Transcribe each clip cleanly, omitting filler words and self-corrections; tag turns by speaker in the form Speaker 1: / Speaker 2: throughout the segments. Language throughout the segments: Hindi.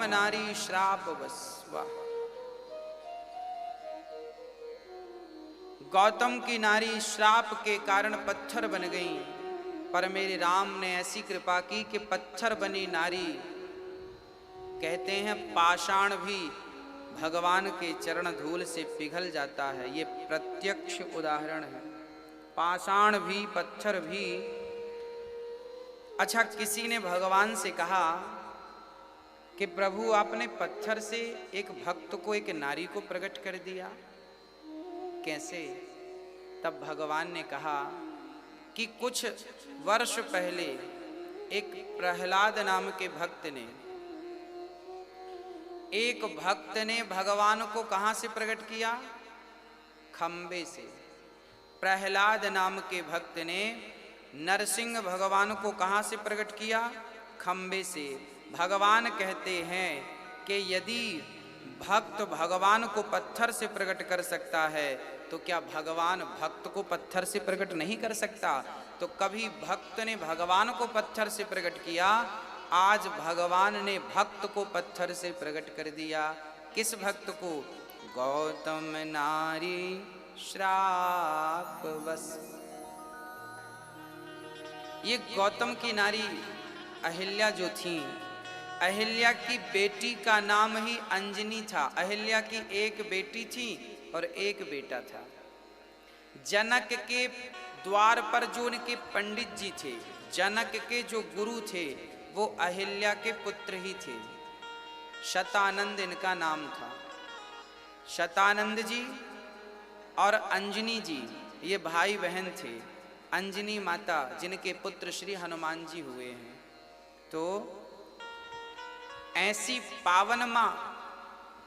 Speaker 1: नारी श्राप बस। वाह। गौतम की नारी श्राप के कारण पत्थर बन गई, पर मेरे राम ने ऐसी कृपा की कि पत्थर बनी नारी, कहते हैं पाषाण भी भगवान के चरण धूल से पिघल जाता है। ये प्रत्यक्ष उदाहरण है। पाषाण भी, पत्थर भी। अच्छा, किसी ने भगवान से कहा कि प्रभु आपने पत्थर से एक भक्त को, एक नारी को प्रकट कर दिया, कैसे? तब भगवान ने कहा कि कुछ वर्ष पहले एक प्रहलाद नाम के भक्त ने, एक भक्त ने भगवान को कहां से प्रकट किया? खंबे से। प्रहलाद नाम के भक्त ने नरसिंह भगवान को कहां से प्रकट किया? खंबे से। भगवान कहते हैं कि यदि भक्त भगवान को पत्थर से प्रकट कर सकता है तो क्या भगवान भक्त को पत्थर से प्रकट नहीं कर सकता? तो कभी भक्त ने भगवान को पत्थर से प्रकट किया, आज भगवान ने भक्त को पत्थर से प्रकट कर दिया। किस भक्त को? गौतम नारी श्राप बस। ये गौतम की नारी अहिल्या जो थी, अहिल्या की बेटी का नाम ही अंजनी था। अहिल्या की एक बेटी थी और एक बेटा था। जनक के द्वार पर जो उनके पंडित जी थे, जनक के जो गुरु थे, वो अहिल्या के पुत्र ही थे। शतानंद इनका नाम था। शतानंद जी और अंजनी जी ये भाई बहन थे। अंजनी माता जिनके पुत्र श्री हनुमान जी हुए हैं। तो ऐसी पावन माँ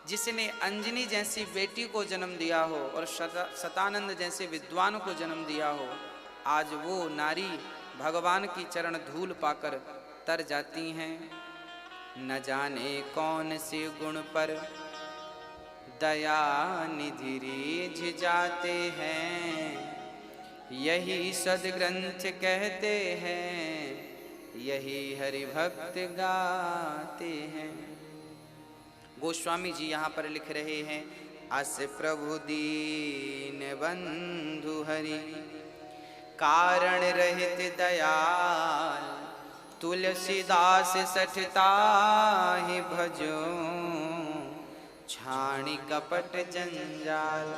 Speaker 1: जिसने अंजनी जैसी बेटी को जन्म दिया हो और शतानंद जैसे विद्वान को जन्म दिया हो, आज वो नारी भगवान की चरण धूल पाकर तर जाती हैं। न जाने कौन से गुण पर दया निधि रीझ जाते हैं, यही सद्ग्रंथ कहते हैं, यही हरि भक्त गाते हैं। गोस्वामी जी यहाँ पर लिख रहे हैं, अस प्रभु दीन बंधु हरि, कारण रहित दयाल, तुलसीदास सठता ही भजो, छाणी कपट जंजाल।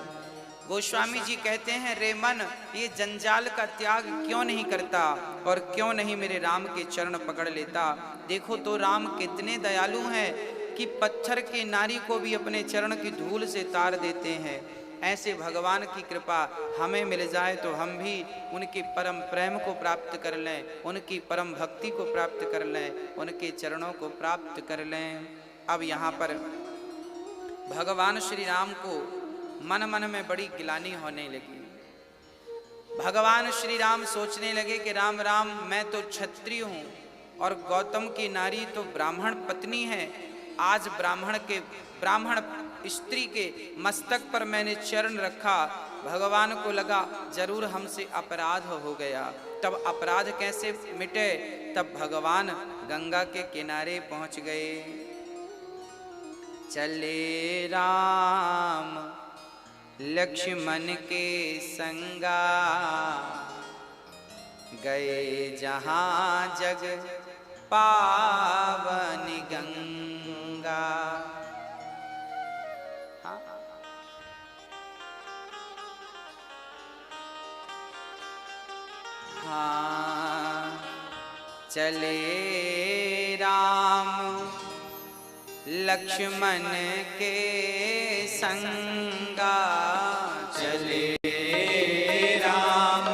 Speaker 1: गोस्वामी जी कहते हैं, रे मन, ये जंजाल का त्याग क्यों नहीं करता और क्यों नहीं मेरे राम के चरण पकड़ लेता? देखो तो राम कितने दयालु हैं कि पत्थर की नारी को भी अपने चरण की धूल से तार देते हैं। ऐसे भगवान की कृपा हमें मिल जाए तो हम भी उनके परम प्रेम को प्राप्त कर लें, उनकी परम भक्ति को प्राप्त कर लें, उनके चरणों को प्राप्त कर लें। अब यहाँ पर भगवान श्री राम को मन मन में बड़ी गिलानी होने लगी। भगवान श्री राम सोचने लगे कि राम राम, मैं तो क्षत्रिय हूँ और गौतम की नारी तो ब्राह्मण पत्नी है। आज ब्राह्मण स्त्री के मस्तक पर मैंने चरण रखा, भगवान को लगा जरूर हमसे अपराध हो गया। तब अपराध कैसे मिटे? तब भगवान गंगा के किनारे पहुँच गए। चले राम लक्ष्मण के संगा, गए जहाँ जग पावन गंगा। हाँ, चले राम लक्ष्मण के संगा, चले राम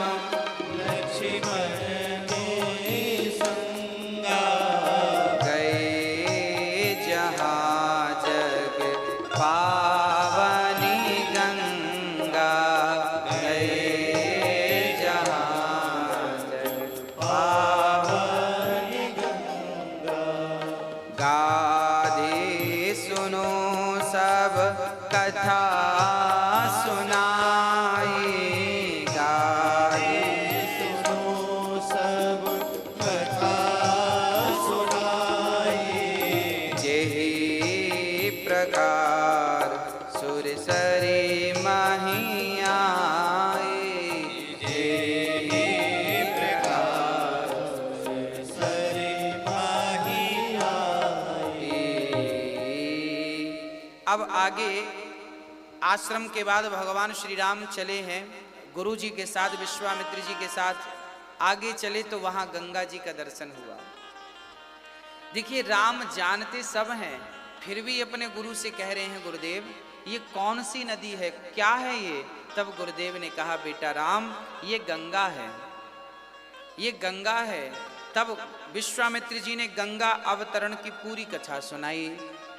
Speaker 1: लक्ष्मण के संगा, गए जहाँ जग पावनी गंगा, गए जहाँ जग पावनी गंगा। गाधे सुनो सब कथा सुनाई, गाधे सुनो सब कथा सुनाई, जेहि प्रकार सुर सरी माही आए।
Speaker 2: जेहि प्रकार सुर सरी माही आए।
Speaker 1: अब आगे आश्रम के बाद भगवान श्री राम चले हैं गुरु जी के साथ, विश्वामित्र जी के साथ आगे चले तो वहां गंगा जी का दर्शन हुआ। देखिए राम जानते सब हैं, फिर भी अपने गुरु से कह रहे हैं गुरुदेव ये कौन सी नदी है, क्या है ये? तब गुरुदेव ने कहा बेटा राम ये गंगा है, ये गंगा है। तब विश्वामित्र जी ने गंगा अवतरण की पूरी कथा सुनाई।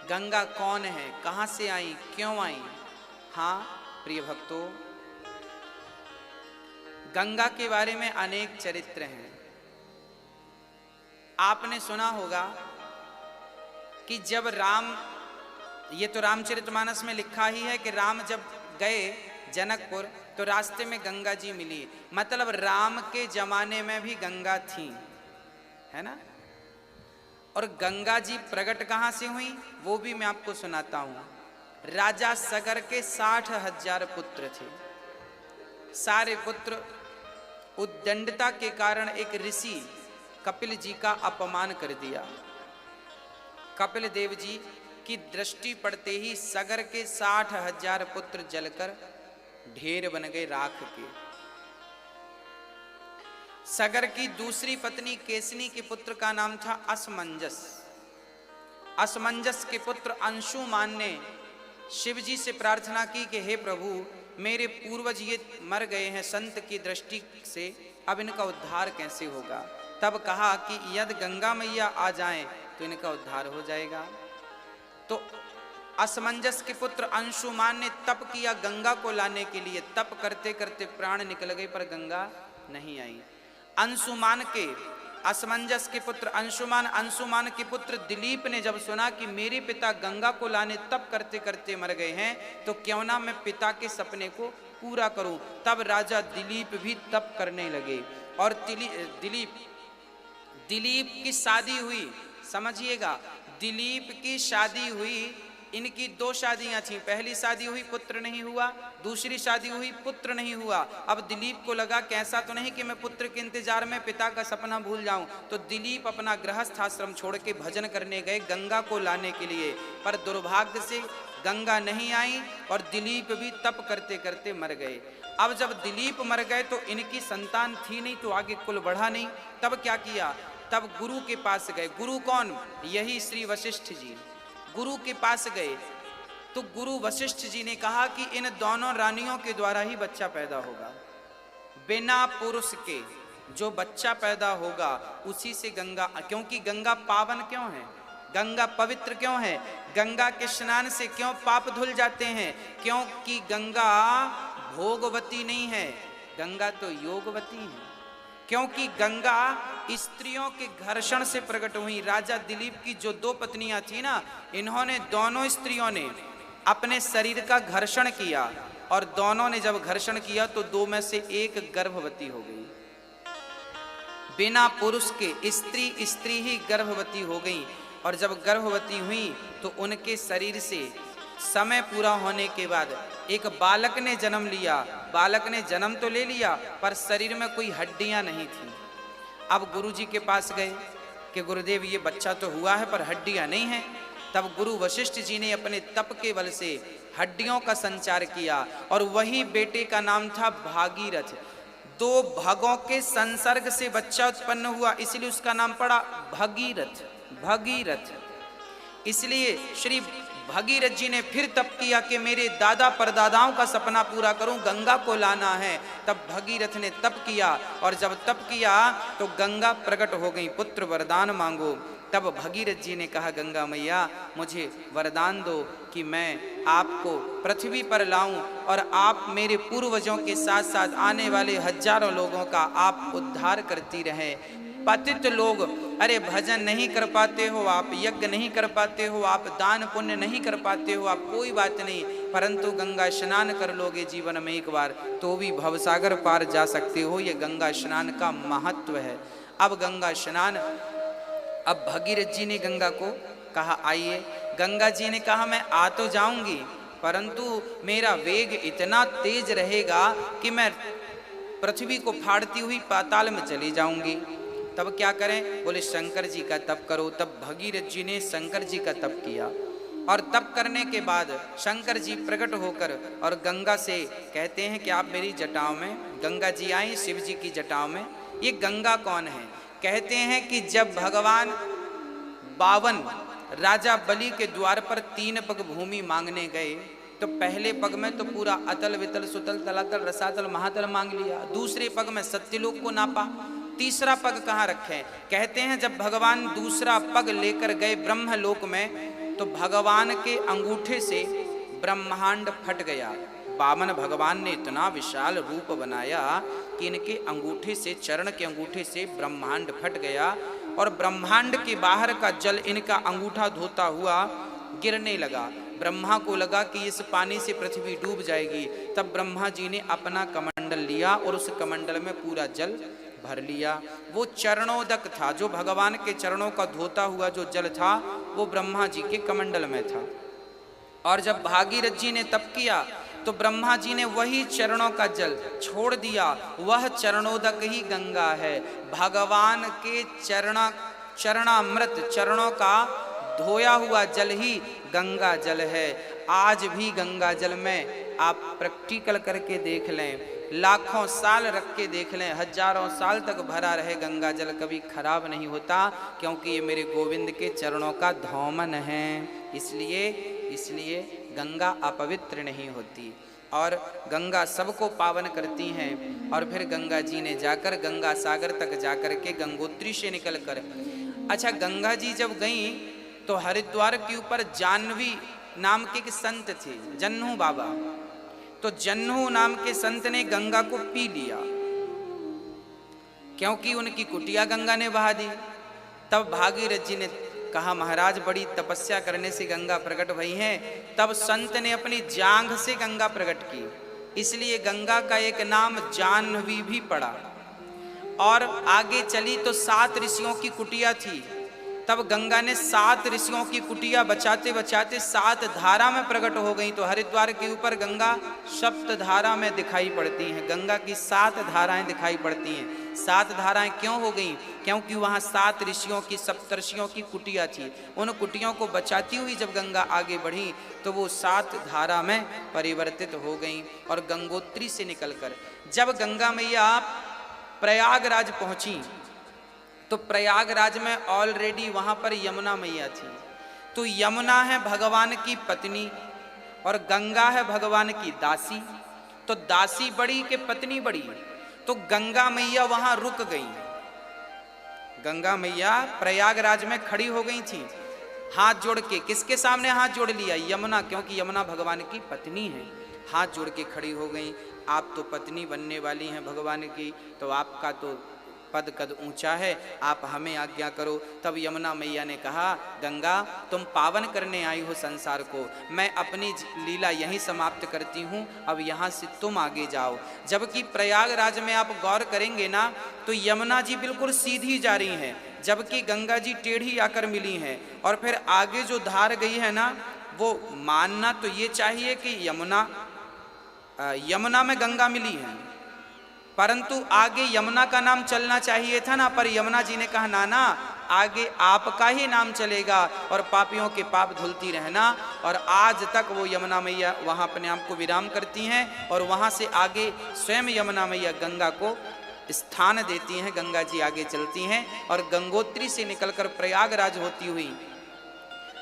Speaker 1: गंगा कौन है, कहां से आई, क्यों आई? हाँ प्रिय भक्तों, गंगा के बारे में अनेक चरित्र हैं। आपने सुना होगा कि जब राम, ये तो रामचरितमानस में लिखा ही है कि राम जब गए जनकपुर तो रास्ते में गंगा जी मिली, मतलब राम के जमाने में भी गंगा थी, है ना। और गंगा जी प्रकट कहां से हुई वो भी मैं आपको सुनाता हूं। राजा सगर के 60,000 पुत्र थे, सारे पुत्र उद्दंडता के कारण एक ऋषि कपिल जी का अपमान कर दिया। कपिल देव जी की दृष्टि पड़ते ही सगर के 60,000 पुत्र जलकर ढेर बन गए राख के। सगर की दूसरी पत्नी केसनी के पुत्र का नाम था असमंजस। असमंजस के पुत्र अंशुमान ने शिव जी से प्रार्थना की कि हे प्रभु मेरे पूर्वज ये मर गए हैं संत की दृष्टि से, अब इनका उद्धार कैसे होगा? तब कहा कि यदि गंगा मैया आ जाएं तो इनका उद्धार हो जाएगा। तो असमंजस के पुत्र अंशुमान ने तप किया गंगा को लाने के लिए। तप करते करते प्राण निकल गए पर गंगा नहीं आई। अंशुमान के, असमंजस के पुत्र अंशुमान के पुत्र दिलीप ने जब सुना कि मेरे पिता गंगा को लाने तप करते करते मर गए हैं तो क्यों ना मैं पिता के सपने को पूरा करूं, तब राजा दिलीप भी तप करने लगे। और दिलीप की शादी हुई, समझिएगा दिलीप की शादी हुई। इनकी 2 शादियां थीं, पहली शादी हुई पुत्र नहीं हुआ, दूसरी शादी हुई पुत्र नहीं हुआ। अब दिलीप को लगा कि ऐसा तो नहीं कि मैं पुत्र के इंतजार में पिता का सपना भूल जाऊं, तो दिलीप अपना गृहस्थ आश्रम छोड़ के भजन करने गए गंगा को लाने के लिए। पर दुर्भाग्य से गंगा नहीं आई और दिलीप भी तप करते करते मर गए। अब जब दिलीप मर गए तो इनकी संतान थी नहीं तो आगे कुल बढ़ा नहीं। तब क्या किया, तब गुरु के पास गए। गुरु कौन? यही श्री वशिष्ठ जी। गुरु के पास गए तो गुरु वशिष्ठ जी ने कहा कि इन दोनों रानियों के द्वारा ही बच्चा पैदा होगा। बिना पुरुष के जो बच्चा पैदा होगा उसी से गंगा, क्योंकि गंगा पावन क्यों है, गंगा पवित्र क्यों है, गंगा के स्नान से क्यों पाप धुल जाते हैं? क्योंकि गंगा भोगवती नहीं है, गंगा तो योगवती है। क्योंकि गंगा स्त्रियों के घर्षण से प्रकट हुई। राजा दिलीप की जो 2 पत्नियां थी ना, इन्होंने दोनों स्त्रियों ने अपने शरीर का घर्षण किया और दोनों ने जब घर्षण किया तो 2 में से एक गर्भवती हो गई। बिना पुरुष के स्त्री ही गर्भवती हो गई। और जब गर्भवती हुई तो उनके शरीर से समय पूरा होने के बाद एक बालक ने जन्म लिया। बालक ने जन्म तो ले लिया पर शरीर में कोई हड्डियां नहीं थी। अब गुरु जी के पास गए कि गुरुदेव ये बच्चा तो हुआ है पर हड्डियां नहीं हैं। तब गुरु वशिष्ठ जी ने अपने तप के बल से हड्डियों का संचार किया और वही बेटे का नाम था भागीरथ। 2 भागों के संसर्ग से बच्चा उत्पन्न हुआ, इसलिए उसका नाम पड़ा भगीरथ। भगीरथ इसलिए श्री भगीरथ जी ने फिर तप किया कि मेरे दादा परदादाओं का सपना पूरा करूं, गंगा को लाना है। तब भगीरथ ने तप किया और जब तप किया तो गंगा प्रकट हो गई, पुत्र वरदान मांगो। तब भगीरथ जी ने कहा गंगा मैया मुझे वरदान दो कि मैं आपको पृथ्वी पर लाऊं और आप मेरे पूर्वजों के साथ साथ आने वाले हजारों लोगों का आप उद्धार करती रहें। पतित लोग, अरे भजन नहीं कर पाते हो आप, यज्ञ नहीं कर पाते हो आप, दान पुण्य नहीं कर पाते हो आप, कोई बात नहीं, परंतु गंगा स्नान कर लोगे जीवन में एक बार तो भी भवसागर पार जा सकते हो। ये गंगा स्नान का महत्व है। अब गंगा स्नान, अब भगीरथ जी ने गंगा को कहा आइए। गंगा जी ने कहा मैं आ तो जाऊंगी, परंतु मेरा वेग इतना तेज रहेगा कि मैं पृथ्वी को फाड़ती हुई पाताल में चली जाऊंगी। तब क्या करें? बोले शंकर जी का तप करो। तब भगीरथ जी ने शंकर जी का तप किया और तप करने के बाद शंकर जी प्रकट होकर और गंगा से कहते हैं कि आप मेरी जटाओं में, गंगा जी आई शिव जी की जटाओं में। ये गंगा कौन है? कहते हैं कि जब भगवान 52 राजा बलि के द्वार पर 3 पग भूमि मांगने गए तो पहले पग में तो पूरा अतल वितल सुतल तलातल रसातल महातल मांग लिया, दूसरे पग में सत्यलोक को नापा, तीसरा पग कहाँ रखे? कहते हैं जब भगवान दूसरा पग लेकर गए ब्रह्मलोक में तो भगवान के अंगूठे से ब्रह्मांड फट गया। वामन भगवान ने इतना विशाल रूप बनाया कि इनके अंगूठे से, चरण के अंगूठे से ब्रह्मांड फट गया और ब्रह्मांड के बाहर का जल इनका अंगूठा धोता हुआ गिरने लगा। ब्रह्मा को लगा कि इस पानी से पृथ्वी डूब जाएगी। तब ब्रह्मा जी ने अपना कमंडल लिया और उस कमंडल में पूरा जल भर लिया। वो चरणोदक था, जो भगवान के चरणों का धोता हुआ जो जल था वो ब्रह्मा जी के कमंडल में था। और जब भागीरथ जी ने तप किया तो ब्रह्मा जी ने वही चरणों का जल छोड़ दिया। वह चरणोदक ही गंगा है। भगवान के चरणामृत, चरणों का धोया हुआ जल ही गंगा जल है। आज भी गंगा जल में आप प्रैक्टिकल करके देख लें, लाखों साल रख के देख लें, हजारों साल तक भरा रहे गंगा जल, कभी खराब नहीं होता, क्योंकि ये मेरे गोविंद के चरणों का धौमन है। इसलिए गंगा अपवित्र नहीं होती और गंगा सबको पावन करती हैं। और फिर गंगा जी ने जाकर गंगा सागर तक जाकर के गंगोत्री से निकलकर, अच्छा गंगा जी जब गई तो हरिद्वार के ऊपर जाह्नवी नाम के एक संत थे, जन्नू बाबा। तो जन्नू नाम के संत ने गंगा को पी लिया क्योंकि उनकी कुटिया गंगा ने बहा दी। तब भागीरथ जी ने कहा महाराज बड़ी तपस्या करने से गंगा प्रकट हुई है। तब संत ने अपनी जांघ से गंगा प्रकट की, इसलिए गंगा का एक नाम जाह्नवी भी पड़ा। और आगे चली तो 7 ऋषियों की कुटिया थी। तब गंगा ने 7 ऋषियों की कुटिया बचाते बचाते 7 धारा में प्रकट हो गई। तो हरिद्वार के ऊपर गंगा सप्त धारा में दिखाई पड़ती हैं। गंगा की 7 धाराएं दिखाई पड़ती हैं। 7 धाराएं क्यों हो गई? क्योंकि वहाँ 7 ऋषियों की, सप्तर्षियों की कुटिया थी। उन कुटियों को बचाती हुई जब गंगा आगे बढ़ी तो वो 7 धारा में परिवर्तित हो गई। और गंगोत्री से निकलकर जब गंगा मैया प्रयागराज पहुंची तो प्रयागराज में ऑलरेडी वहां पर यमुना मैया थी। तो यमुना है भगवान की पत्नी और गंगा है भगवान की दासी। तो दासी बड़ी के पत्नी बड़ी, तो गंगा मैया वहां रुक गई। गंगा मैया प्रयागराज में खड़ी हो गई थी, हाथ जोड़ के। किसके सामने हाथ जोड़ लिया? यमुना, क्योंकि यमुना भगवान की पत्नी है। हाथ जोड़ के खड़ी हो गई। आप तो पत्नी बनने वाली हैं भगवान की, तो आपका तो पद कद ऊंचा है, आप हमें आज्ञा करो। तब यमुना मैया ने कहा गंगा तुम पावन करने आई हो संसार को, मैं अपनी लीला यहीं समाप्त करती हूँ, अब यहाँ से तुम आगे जाओ। जबकि प्रयागराज में आप गौर करेंगे ना तो यमुना जी बिल्कुल सीधी जा रही हैं, जबकि गंगा जी टेढ़ी आकर मिली हैं। और फिर आगे जो धार गई है ना, वो मानना तो ये चाहिए कि यमुना में गंगा मिली है, परंतु आगे यमुना का नाम चलना चाहिए था ना। पर यमुना जी ने कहा नाना आगे आपका ही नाम चलेगा और पापियों के पाप धुलती रहना। और आज तक वो यमुना मैया वहाँ अपने आप को विराम करती हैं और वहाँ से आगे स्वयं यमुना मैया गंगा को स्थान देती हैं। गंगा जी आगे चलती हैं और गंगोत्री से निकलकर प्रयागराज होती हुई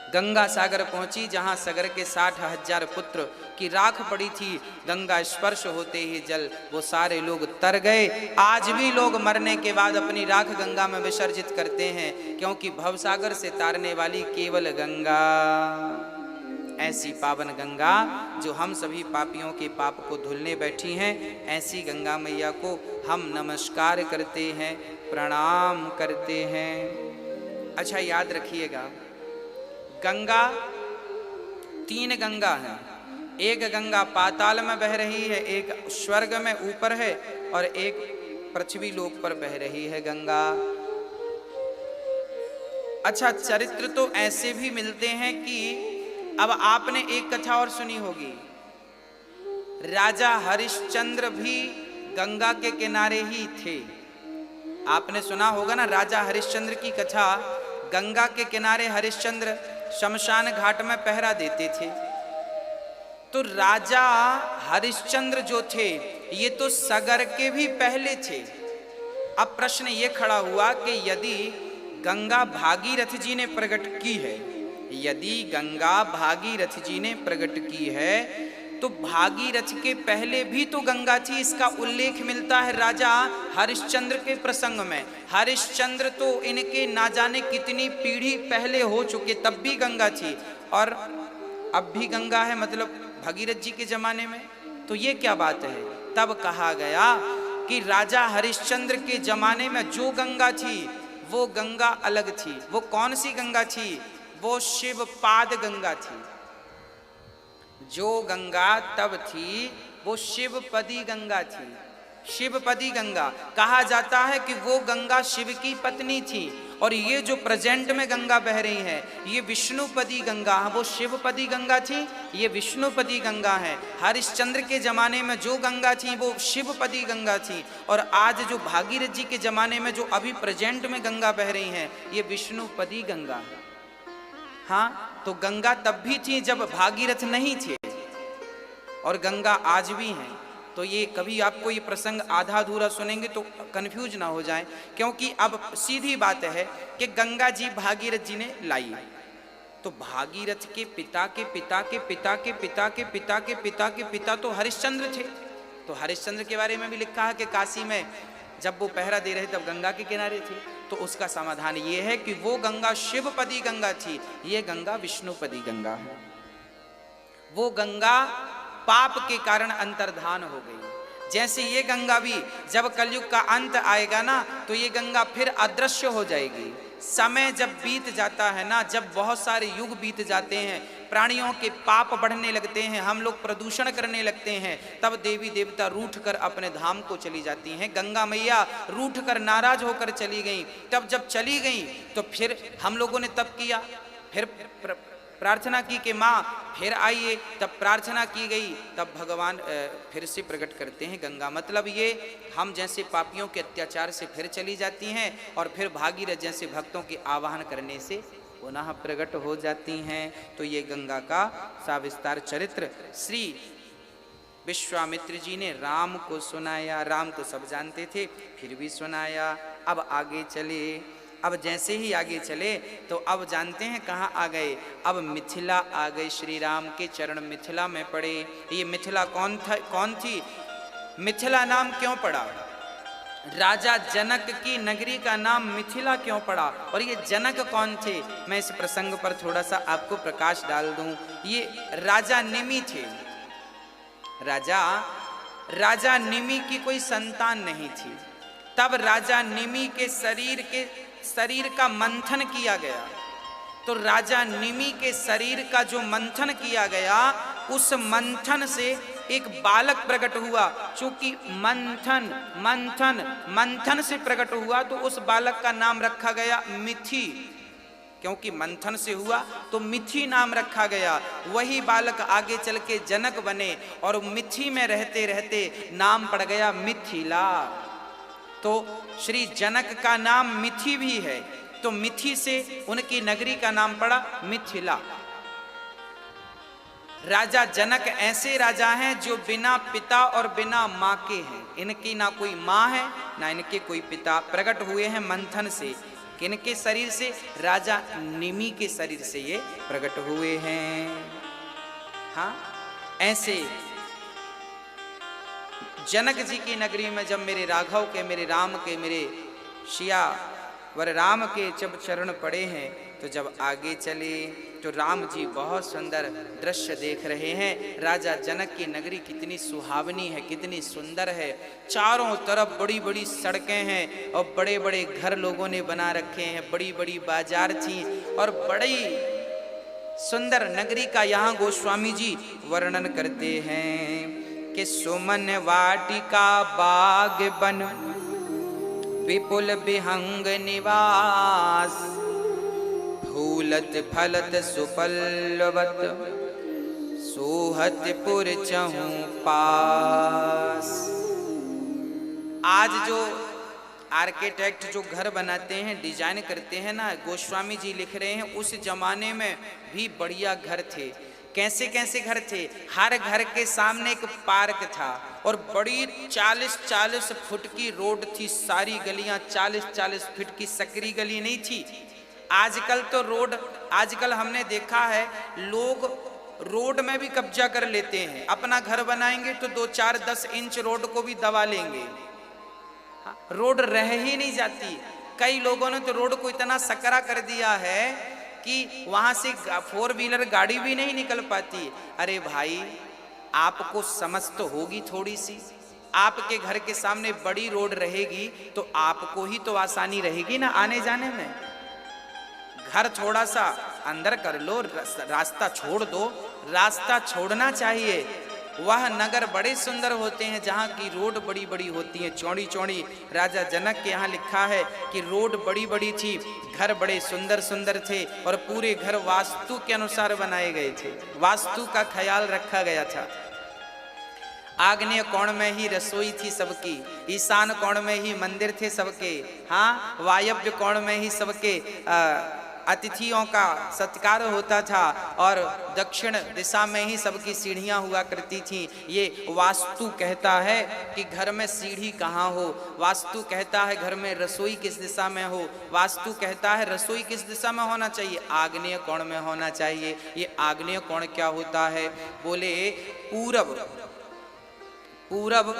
Speaker 1: गंगा सागर पहुंची, जहां सागर के 60,000 पुत्र की राख पड़ी थी। गंगा स्पर्श होते ही जल वो सारे लोग तर गए। आज भी लोग मरने के बाद अपनी राख गंगा में विसर्जित करते हैं, क्योंकि भवसागर से तारने वाली केवल गंगा, ऐसी पावन गंगा जो हम सभी पापियों के पाप को धुलने बैठी हैं, ऐसी गंगा मैया को हम नमस्कार करते हैं, प्रणाम करते हैं। अच्छा याद रखिएगा, गंगा 3 गंगा हैं। एक गंगा पाताल में बह रही है, एक स्वर्ग में ऊपर है और एक पृथ्वी लोक पर बह रही है गंगा। अच्छा, चरित्र तो ऐसे भी मिलते हैं कि अब आपने एक कथा और सुनी होगी, राजा हरिश्चंद्र भी गंगा के किनारे ही थे। आपने सुना होगा ना राजा हरिश्चंद्र की कथा। गंगा के किनारे हरिश्चंद्र शमशान घाट में पहरा देते थे। तो राजा हरिश्चंद्र जो थे ये तो सगर के भी पहले थे। अब प्रश्न ये खड़ा हुआ कि यदि गंगा भागीरथ जी ने प्रकट की है, यदि गंगा भागीरथ जी ने प्रकट की है, तो भागीरथ के पहले भी तो गंगा थी। इसका उल्लेख मिलता है राजा हरिश्चंद्र के प्रसंग में। हरिश्चंद्र तो इनके ना जाने कितनी पीढ़ी पहले हो चुके, तब भी गंगा थी, और अब भी गंगा है, मतलब भागीरथ जी के जमाने में। तो ये क्या बात है? तब कहा गया कि राजा हरिश्चंद्र के जमाने में जो गंगा थी वो गंगा अलग थी। वो कौन सी गंगा थी? वो शिवपाद गंगा थी। जो गंगा तब थी वो शिवपदी गंगा थी। शिवपदी गंगा कहा जाता है कि वो गंगा शिव की पत्नी थी, और ये जो प्रेजेंट में गंगा बह रही है ये विष्णुपदी गंगा, वो शिवपदी गंगा थी, ये विष्णुपदी गंगा है। हरिश्चंद्र के जमाने में जो गंगा थी वो शिवपदी गंगा थी, और आज जो भागीरथ जी के जमाने में जो अभी प्रेजेंट में गंगा बह रही है ये विष्णुपदी गंगा है। हाँ, तो गंगा तब भी थी जब भागीरथ नहीं थे, और गंगा आज भी हैं। तो ये कभी आपको ये प्रसंग आधा अधूरा सुनेंगे तो कंफ्यूज ना हो जाए, क्योंकि अब सीधी बात है कि गंगा जी भागीरथ जी ने लाई, तो भागीरथ के पिता के पिता के पिता के पिता के पिता के पिता के पिता तो हरिश्चंद्र थे। तो हरिश्चंद्र के बारे में भी लिखा है कि काशी में जब वो पहरा दे रहे तब गंगा के किनारे थे। तो उसका समाधान ये है कि वो गंगा शिवपदी गंगा थी, ये गंगा विष्णुपदी गंगा है। वो गंगा पाप के कारण अंतर्धान हो गई। जैसे ये गंगा भी जब कलयुग का अंत आएगा ना तो ये गंगा फिर अदृश्य हो जाएगी। समय जब बीत जाता है ना, जब बहुत सारे युग बीत जाते हैं, प्राणियों के पाप बढ़ने लगते हैं, हम लोग प्रदूषण करने लगते हैं, तब देवी देवता रूठ कर अपने धाम को चली जाती हैं। गंगा मैया रूठ कर नाराज होकर चली गई। तब जब चली गई तो फिर हम लोगों ने तब किया, फिर प्रार्थना की कि माँ फिर आइए, तब प्रार्थना की गई, तब भगवान फिर से प्रकट करते हैं गंगा। मतलब ये हम जैसे पापियों के अत्याचार से फिर चली जाती हैं, और फिर भागीरथ जैसे भक्तों के आवाहन करने से पुनः प्रकट हो जाती हैं। तो ये गंगा का सविस्तार चरित्र श्री विश्वामित्र जी ने राम को सुनाया। राम तो सब जानते थे, फिर भी सुनाया। अब आगे चले। अब जैसे ही आगे चले तो अब जानते हैं कहाँ आ गए? अब मिथिला आ गए। श्री राम के चरण मिथिला में पड़े। ये मिथिला कौन थी? मिथिला नाम क्यों पड़ा? राजा जनक की नगरी का नाम मिथिला क्यों पड़ा? और ये जनक कौन थे? मैं इस प्रसंग पर थोड़ा सा आपको प्रकाश डाल दूं। ये राजा निमि थे। राजा निमि की कोई संतान नहीं थी। तब राजा निमि के शरीर का मंथन किया गया। तो राजा निमि के शरीर का जो मंथन किया गया, उस मंथन से एक बालक प्रकट हुआ। चूंकि मंथन से प्रकट हुआ तो उस बालक का नाम रखा गया मिथि। क्योंकि मंथन से हुआ तो मिथि नाम रखा गया। वही बालक आगे चल के जनक बने, और मिथि में रहते रहते नाम पड़ गया मिथिला। तो श्री जनक का नाम मिथि भी है, तो मिथि से उनकी नगरी का नाम पड़ा मिथिला। राजा जनक ऐसे राजा हैं जो बिना पिता और बिना माँ के हैं। इनकी ना कोई माँ है ना इनके कोई पिता। प्रकट हुए हैं मंथन से। किनके शरीर से? राजा निमि के शरीर से ये प्रकट हुए हैं। हाँ, ऐसे जनक जी की नगरी में जब मेरे राघव के, मेरे राम के, मेरे शिया वर राम के जब चरण पड़े हैं, तो जब आगे चले तो राम जी बहुत सुंदर दृश्य देख रहे हैं। राजा जनक की नगरी कितनी सुहावनी है, कितनी सुंदर है। चारों तरफ बड़ी बड़ी सड़कें हैं और बड़े बड़े घर लोगों ने बना रखे हैं। बड़ी बड़ी बाजार थी और बड़ी सुंदर नगरी का यहाँ गोस्वामी जी वर्णन करते हैं कि सुमन वाटिका बाग बन विपुल विहंग निवास, फूलत फलत सुपल्लवत सोहत पुर चहु पास। आज जो आर्किटेक्ट जो घर बनाते हैं, डिजाइन करते हैं ना, गोस्वामी जी लिख रहे हैं उस जमाने में भी बढ़िया घर थे। कैसे कैसे घर थे? हर घर के सामने एक पार्क था और बड़ी 40-40 फुट की रोड थी, सारी गलियां 40-40 फुट की, सकरी गली नहीं थी। आजकल तो रोड, आजकल हमने देखा है लोग रोड में भी कब्जा कर लेते हैं। अपना घर बनाएंगे तो 2-4-10 इंच रोड को भी दबा लेंगे, रोड रह ही नहीं जाती। कई लोगों ने तो रोड को इतना सकरा कर दिया है कि वहां से 4 व्हीलर गाड़ी भी नहीं निकल पाती। अरे भाई, आपको समझ तो होगी थोड़ी सी। आपके घर के सामने बड़ी रोड रहेगी तो आपको ही तो आसानी रहेगी ना आने जाने में। घर थोड़ा सा अंदर कर लो, रास्ता छोड़ दो। रास्ता छोड़ना चाहिए। वह नगर बड़े सुंदर होते हैं जहाँ की रोड बड़ी बड़ी होती हैं, चौड़ी चौड़ी। राजा जनक के यहाँ लिखा है कि रोड बड़ी बड़ी थी, घर बड़े सुंदर सुंदर थे और पूरे घर वास्तु के अनुसार बनाए गए थे। वास्तु का ख्याल रखा गया था। आग्नेय कोण में ही रसोई थी सबकी, ईशान कोण में ही मंदिर थे सबके, हाँ, वायव्य कोण में ही सबके अतिथियों का सत्कार होता था और दक्षिण दिशा में ही सबकी सीढ़ियां हुआ करती थीं। ये वास्तु कहता है कि घर में सीढ़ी कहाँ हो, वास्तु कहता है घर में रसोई किस दिशा में हो, वास्तु कहता है रसोई किस दिशा में होना चाहिए, आग्नेय कोण में होना चाहिए। ये आग्नेय कोण क्या होता है? बोले पूरब, पूरब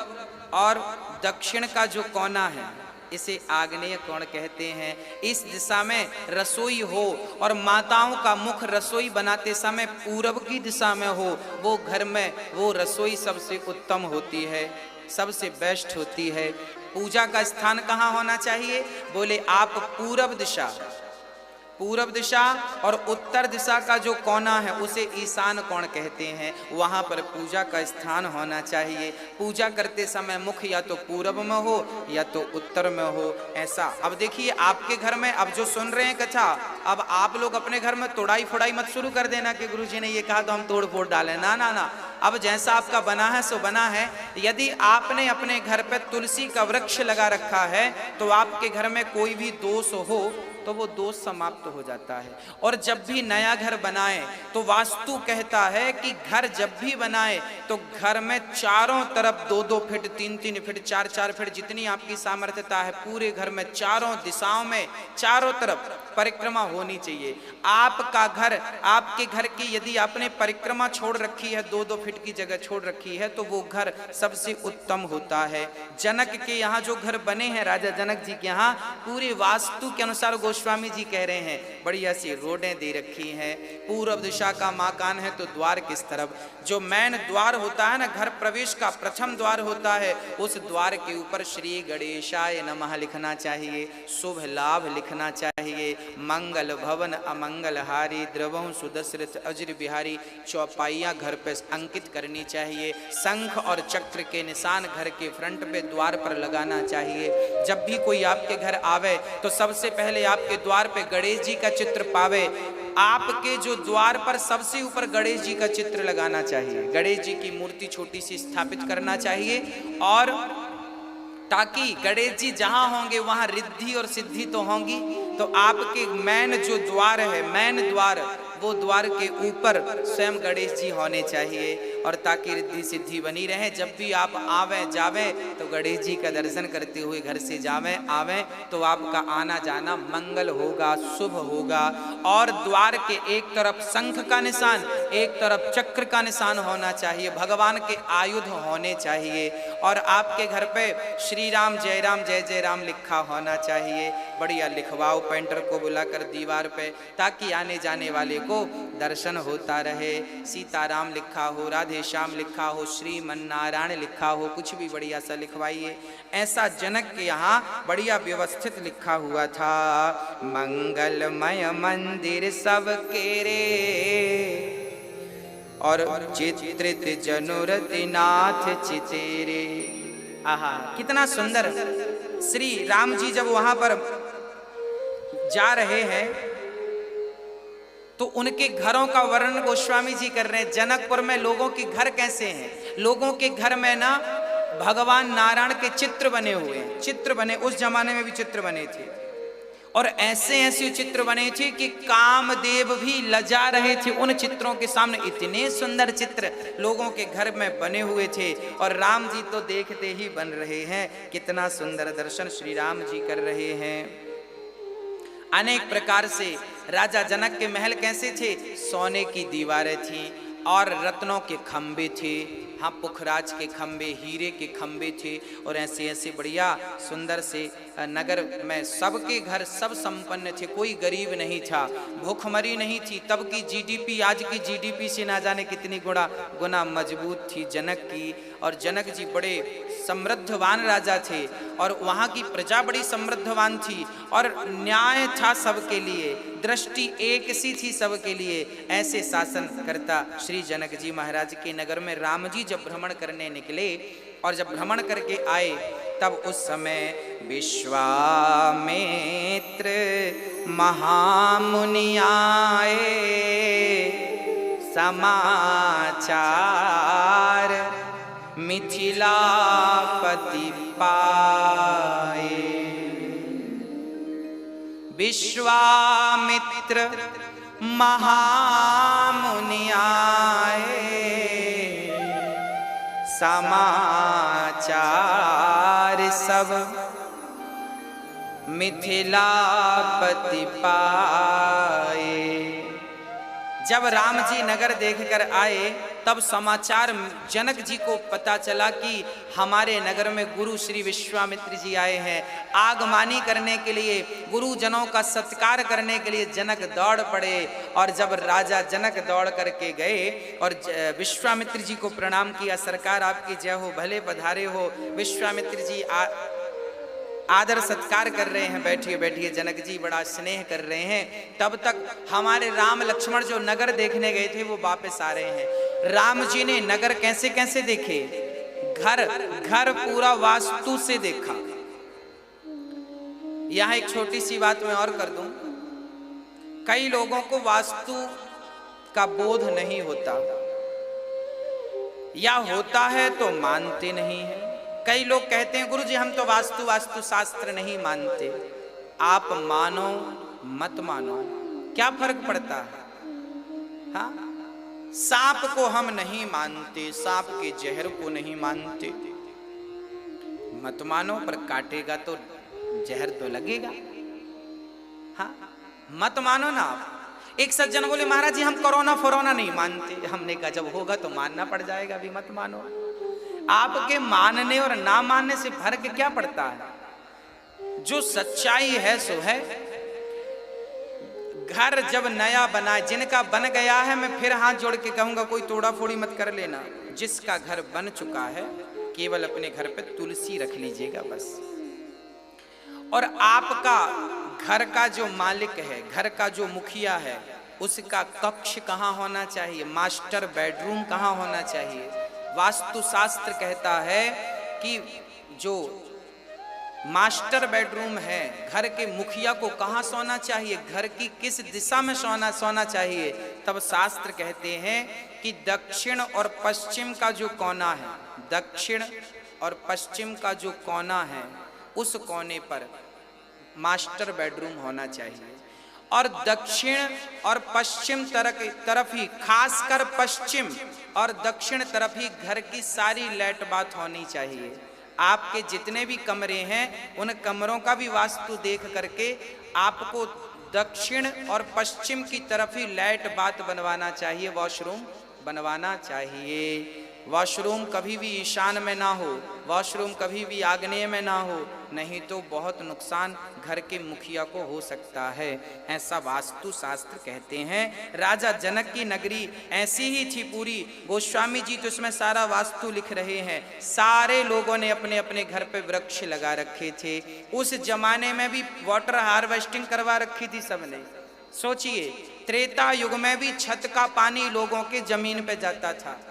Speaker 1: और दक्षिण का जो कोना है इसे आग्नेय कोण कहते हैं। इस दिशा में रसोई हो और माताओं का मुख रसोई बनाते समय पूरब की दिशा में हो, वो घर में वो रसोई सबसे उत्तम होती है, सबसे बेस्ट होती है। पूजा का स्थान कहाँ होना चाहिए? बोले आप पूरब दिशा, पूरब दिशा और उत्तर दिशा का जो कोना है उसे ईशान कोण कहते हैं। वहाँ पर पूजा का स्थान होना चाहिए। पूजा करते समय मुख या तो पूरब में हो या तो उत्तर में हो, ऐसा। अब देखिए आपके घर में, अब जो सुन रहे हैं कथा, अब आप लोग अपने घर में तोड़ाई फोड़ाई मत शुरू कर देना कि गुरुजी ने ये कहा तो हम तोड़ फोड़ डालें। ना ना ना, अब जैसा आपका बना है सो बना है। यदि आपने अपने घर पे तुलसी का वृक्ष लगा रखा है तो आपके घर में कोई भी दोष हो तो वो दोष समाप्त हो जाता है। और जब भी नया घर बनाए तो वास्तु कहता है कि घर जब भी बनाए तो घर में चारों तरफ 2-2 फीट, 3-3 फीट, 4-4 फीट, जितनी आपकी सामर्थ्यता है, पूरे घर में चारों दिशाओं में चारों तरफ परिक्रमा होनी चाहिए। आपका घर, आपके घर की यदि आपने परिक्रमा छोड़ रखी है, 2-2 फीट की जगह छोड़ रखी है, तो वो घर सबसे उत्तम होता है। जनक के यहाँ जो घर बने हैं, राजा जनक जी के यहाँ, पूरे वास्तु के अनुसार गोस्वामी जी कह रहे हैं बढ़िया सी रोडें दे रखी हैं। पूर्व दिशा का मकान है तो द्वार किस तरफ, जो मेन द्वार होता है ना, घर प्रवेश का प्रथम द्वार होता है, उस द्वार के ऊपर श्री गणेशाय नमः लिखना चाहिए, शुभ लाभ लिखना चाहिए, मंगल भवन अमंगल हारी, द्रवहु सुदशरथ अजर बिहारी, चौपाइयाँ घर पे अंकित करनी चाहिए। शंख और चक्र के निशान घर के फ्रंट पे द्वार पर लगाना चाहिए। जब भी कोई आपके घर आवे तो सबसे पहले आपके द्वार पे गणेश जी का चित्र पावे। आपके जो द्वार पर सबसे ऊपर गणेश जी का चित्र लगाना चाहिए, गणेश जी की मूर्ति छोटी सी स्थापित करना चाहिए, और ताकि गणेश जी जहां होंगे वहां रिद्धि और सिद्धि तो होंगी। तो आपके मेन जो द्वार है, मेन द्वार, वो द्वार के ऊपर स्वयं गणेश जी होने चाहिए, और ताकि रिद्धि सिद्धि बनी रहे। जब भी आप आवे जावे तो गणेश जी का दर्शन करते हुए घर से जावे आवे तो आपका आना जाना मंगल होगा, शुभ होगा। और द्वार के एक तरफ शंख का निशान, एक तरफ चक्र का निशान होना चाहिए, भगवान के आयुध होने चाहिए, और आपके घर पे श्री राम जय जय राम लिखा होना चाहिए। बढ़िया लिखवाओ पेंटर को बुलाकर दीवार पे, ताकि आने जाने वाले को दर्शन होता रहे। सीताराम लिखा हो, राधे श्याम लिखा हो, श्रीमन्नारायण लिखा हो, कुछ भी बढ़िया सा लिखवाइए। ऐसा जनक के यहाँ बढ़िया व्यवस्थित लिखा हुआ था। मंगलमय मंदिर सबके रे, और चित्रित जनुरति नाथ चितेरे। आहा, कितना सुंदर। श्री राम जी जब वहां पर जा रहे हैं तो उनके घरों का वर्णन गोस्वामी जी कर रहे हैं। जनकपुर में लोगों के घर कैसे हैं? लोगों के घर में ना भगवान नारायण के चित्र बने हुए हैं, चित्र बने, उस जमाने में भी चित्र बने थे, और ऐसे ऐसे चित्र बने थे कि कामदेव भी लजा रहे थे उन चित्रों के सामने। इतने सुंदर चित्र लोगों के घर में बने हुए थे, और राम जी तो देखते ही बन रहे हैं। कितना सुंदर दर्शन श्री राम जी कर रहे हैं। अनेक प्रकार से राजा जनक के महल कैसे थे? सोने की दीवारें थी और रत्नों के खंबे थे। हाँ, पुखराज के खंबे, हीरे के खंबे थे, और ऐसे ऐसे बढ़िया सुंदर से नगर में सबके घर सब संपन्न थे, कोई गरीब नहीं था, भूखमरी नहीं थी। तब की जीडीपी आज की जीडीपी से ना जाने कितनी गुना मजबूत थी जनक की। और जनक जी बड़े समृद्धवान राजा थे, और वहाँ की प्रजा बड़ी समृद्धवान थी, और न्याय था सबके लिए, दृष्टि एक सी थी सबके लिए। ऐसे शासन करता श्री जनक जी महाराज के नगर में राम जी जब भ्रमण करने निकले, और जब भ्रमण करके आए तब उस समय विश्वामित्र महामुनि आए, समाचार मिथिलापति पाए। विश्वामित्र महामुनि आए, समाचार सब मिथिलापति पाए। जब राम जी नगर देखकर आए तब समाचार जनक जी को पता चला कि हमारे नगर में गुरु श्री विश्वामित्र जी आए हैं। आगमानी करने के लिए, गुरुजनों का सत्कार करने के लिए जनक दौड़ पड़े। और जब राजा जनक दौड़ करके गए और विश्वामित्र जी को प्रणाम किया, सरकार आपकी जय हो, भले पधारे हो। विश्वामित्र जी आदर सत्कार कर रहे हैं, बैठिए बैठिए, जनक जी बड़ा स्नेह कर रहे हैं। तब तक हमारे राम लक्ष्मण जो नगर देखने गए थे वो वापस आ रहे हैं। राम जी ने नगर कैसे कैसे देखे? घर घर पूरा वास्तु से देखा। यहां एक छोटी सी बात मैं और कर दूं, कई लोगों को वास्तु का बोध नहीं होता, या होता है तो मानते नहीं है। कई लोग कहते हैं गुरु जी हम तो वास्तु शास्त्र नहीं मानते। आप मानो मत मानो, क्या फर्क पड़ता है? हाँ, सांप को हम नहीं मानते, सांप के जहर को नहीं मानते, मत मानो, पर काटेगा तो जहर तो लगेगा। हाँ, मत मानो ना। एक सज्जन बोले महाराज जी हम कोरोना फोरोना नहीं मानते। हमने कहा जब होगा तो मानना पड़ जाएगा, अभी मत मानो। आपके मानने और ना मानने से फर्क क्या पड़ता है? जो सच्चाई है सो है। घर जब नया बना, जिनका बन गया है, मैं फिर हाथ जोड़ के कहूंगा कोई तोड़ा फोड़ी मत कर लेना। जिसका घर बन चुका है केवल अपने घर पे तुलसी रख लीजिएगा बस। और आपका घर का जो मालिक है, घर का जो मुखिया है, उसका कक्ष कहाँ होना चाहिए, मास्टर बेडरूम कहाँ होना चाहिए? वास्तुशास्त्र कहता है कि जो मास्टर बेडरूम है, घर के मुखिया को कहाँ सोना चाहिए, घर की किस दिशा में सोना चाहिए? तब शास्त्र कहते हैं कि दक्षिण और पश्चिम का जो कोना है, दक्षिण और पश्चिम का जो कोना है, उस कोने पर मास्टर बेडरूम होना चाहिए। और दक्षिण और पश्चिम तरफ ही, खासकर पश्चिम और दक्षिण तरफ ही घर की सारी लेट बात होनी चाहिए। आपके जितने भी कमरे हैं उन कमरों का भी वास्तु देख करके आपको दक्षिण और पश्चिम की तरफ ही लेट बात बनवाना चाहिए, वॉशरूम बनवाना चाहिए। वॉशरूम कभी भी ईशान में ना हो, वॉशरूम कभी भी आग्नेय में ना हो, नहीं तो बहुत नुकसान घर के मुखिया को हो सकता है। ऐसा वास्तु शास्त्र कहते हैं। राजा जनक की नगरी ऐसी ही थी पूरी। गोस्वामी जी तो उसमें सारा वास्तु लिख रहे हैं। सारे लोगों ने अपने अपने घर पे वृक्ष लगा रखे थे। उस जमाने में भी वाटर हार्वेस्टिंग करवा रखी थी सबने। सोचिए, त्रेता युग में भी छत का पानी लोगों के जमीन पे जाता था।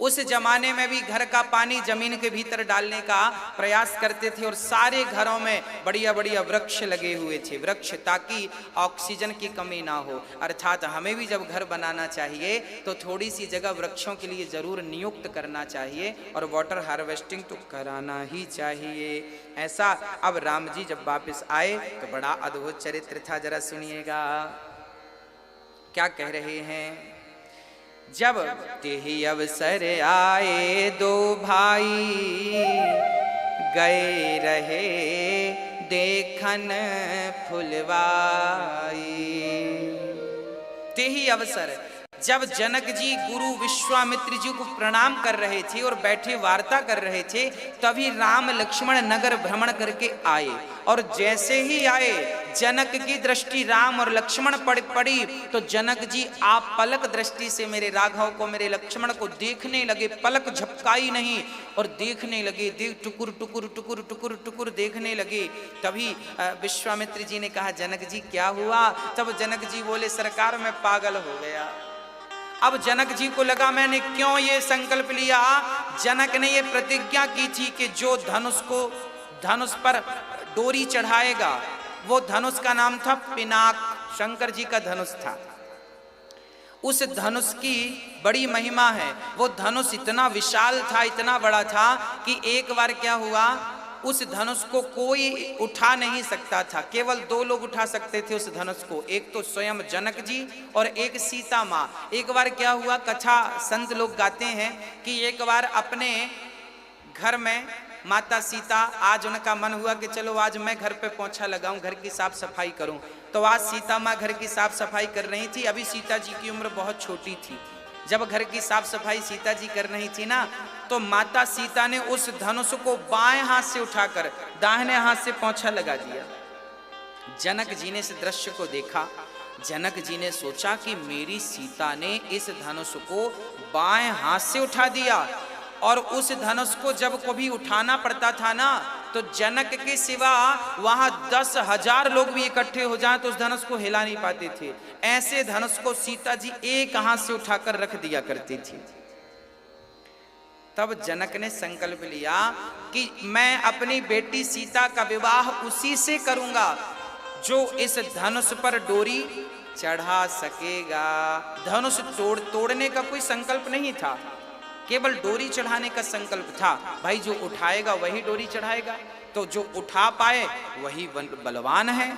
Speaker 1: उस जमाने में भी घर का पानी जमीन के भीतर डालने का प्रयास करते थे और सारे घरों में बढ़िया बढ़िया वृक्ष लगे हुए थे, वृक्ष, ताकि ऑक्सीजन की कमी ना हो। अर्थात हमें भी जब घर बनाना चाहिए तो थोड़ी सी जगह वृक्षों के लिए जरूर नियुक्त करना चाहिए और वाटर हार्वेस्टिंग तो कराना ही चाहिए। ऐसा अब राम जी जब वापस आए तो बड़ा अद्भुत चरित्र था, जरा सुनिएगा क्या कह रहे हैं। जब तेहि अवसर आए दो भाई, गए रहे देखन फुलवाई। तेहि अवसर, जब जनक जी गुरु विश्वामित्र जी को प्रणाम कर रहे थे और बैठे वार्ता कर रहे थे, तभी राम लक्ष्मण नगर भ्रमण करके आए। और जैसे ही आए जनक की दृष्टि राम और लक्ष्मण पर पड़ी तो जनक जी आप पलक दृष्टि से मेरे राघव को, मेरे लक्ष्मण को देखने लगे, पलक झपकाई नहीं और देखने लगे, टुकुर टुकुर टुकुर टुकुर टुकुर देखने लगे। तभी विश्वामित्र जी ने कहा, जनक जी क्या हुआ? तब जनक जी बोले, सरकार मैं पागल हो गया। अब जनक जी को लगा मैंने क्यों ये संकल्प लिया। जनक ने ये प्रतिज्ञा की थी कि जो धनुष पर डोरी चढ़ाएगा, वो धनुष का नाम था पिनाक, शंकर जी का धनुष था। उस धनुष की बड़ी महिमा है। वो धनुष इतना विशाल था, इतना बड़ा था कि एक बार क्या हुआ, उस धनुष को कोई उठा नहीं सकता था, केवल 2 लोग उठा सकते थे उस धनुष को, एक तो स्वयं जनक जी और एक सीता माँ। एक बार क्या हुआ, कथा संत लोग गाते हैं कि एक बार अपने घर में माता सीता, आज उनका मन हुआ कि चलो आज मैं घर पे पोंछा लगाऊं, घर की साफ सफाई करूं। तो आज सीता माँ घर की साफ सफाई कर रही थी। अभी सीता जी की उम्र बहुत छोटी थी। जब घर की साफ सफाई सीता जी कर रही थी ना, तो माता सीता ने उस धनुष को बाएं हाथ से उठाकर दाहिने हाथ से पोंछा लगा दिया। जनक जी ने इस दृश्य को देखा। जनक जी ने सोचा कि मेरी सीता ने इस धनुष को बाएं हाथ से उठा दिया, और उस धनुष को जब कभी उठाना पड़ता था ना, तो जनक के सिवा वहां 10,000 लोग भी इकट्ठे हो जाएं तो उस धनुष को हिला नहीं पाते थे। ऐसे धनुष को सीता जी एक हाथ से उठाकर रख दिया करती थी। तब जनक ने संकल्प लिया कि मैं अपनी बेटी सीता का विवाह उसी से करूंगा जो इस धनुष पर डोरी चढ़ा सकेगा। धनुष तोड़ने का कोई संकल्प नहीं था, केवल डोरी चढ़ाने का संकल्प था। भाई जो उठाएगा वही डोरी चढ़ाएगा, तो जो उठा पाए वही बलवान है।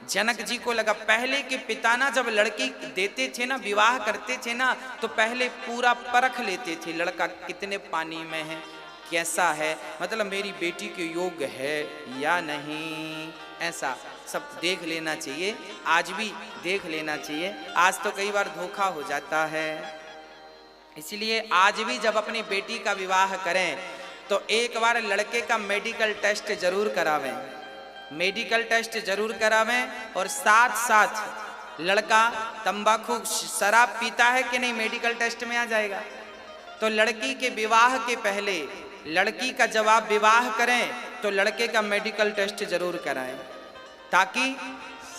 Speaker 1: जनक जी को लगा, पहले के पिता ना जब लड़की देते थे ना, विवाह करते थे ना, तो पहले पूरा परख लेते थे लड़का कितने पानी में है, कैसा है, मतलब मेरी बेटी के योग्य है या नहीं, ऐसा सब देख लेना चाहिए। आज भी देख लेना चाहिए। आज तो कई बार धोखा हो जाता है, इसलिए आज भी जब अपनी बेटी का विवाह करें तो एक बार लड़के का मेडिकल टेस्ट जरूर करावें, मेडिकल टेस्ट जरूर करावें। और साथ साथ लड़का तंबाकू शराब पीता है कि नहीं, मेडिकल टेस्ट में आ जाएगा। तो लड़की के विवाह के पहले लड़की का जब आप विवाह करें तो लड़के का मेडिकल टेस्ट जरूर कराएं, ताकि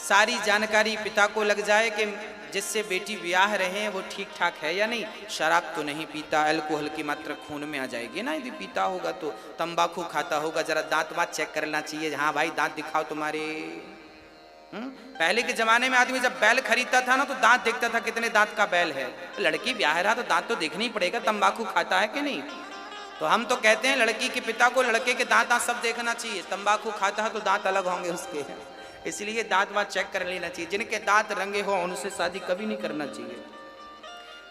Speaker 1: सारी जानकारी पिता को लग जाए कि जिससे बेटी ब्याह रहे हैं वो ठीक ठाक है या नहीं, शराब तो नहीं पीता, अल्कोहल की मात्रा खून में आ जाएगी ना यदि पीता होगा तो, तंबाकू खाता होगा, जरा दांत वात चेक करना चाहिए, हाँ भाई दांत दिखाओ तुम्हारे। पहले के जमाने में आदमी जब बैल खरीदता था ना तो दांत देखता था कितने दांत का बैल है। लड़की ब्याह रहा तो दांत तो देखना ही पड़ेगा, तंबाकू खाता है कि नहीं। तो हम तो कहते हैं लड़की के पिता को लड़के के दांत सब देखना चाहिए, तंबाकू खाता है तो दांत अलग होंगे उसके, इसलिए दांत वाँत चेक कर लेना चाहिए। जिनके दांत रंगे हो उनसे शादी कभी नहीं करना चाहिए।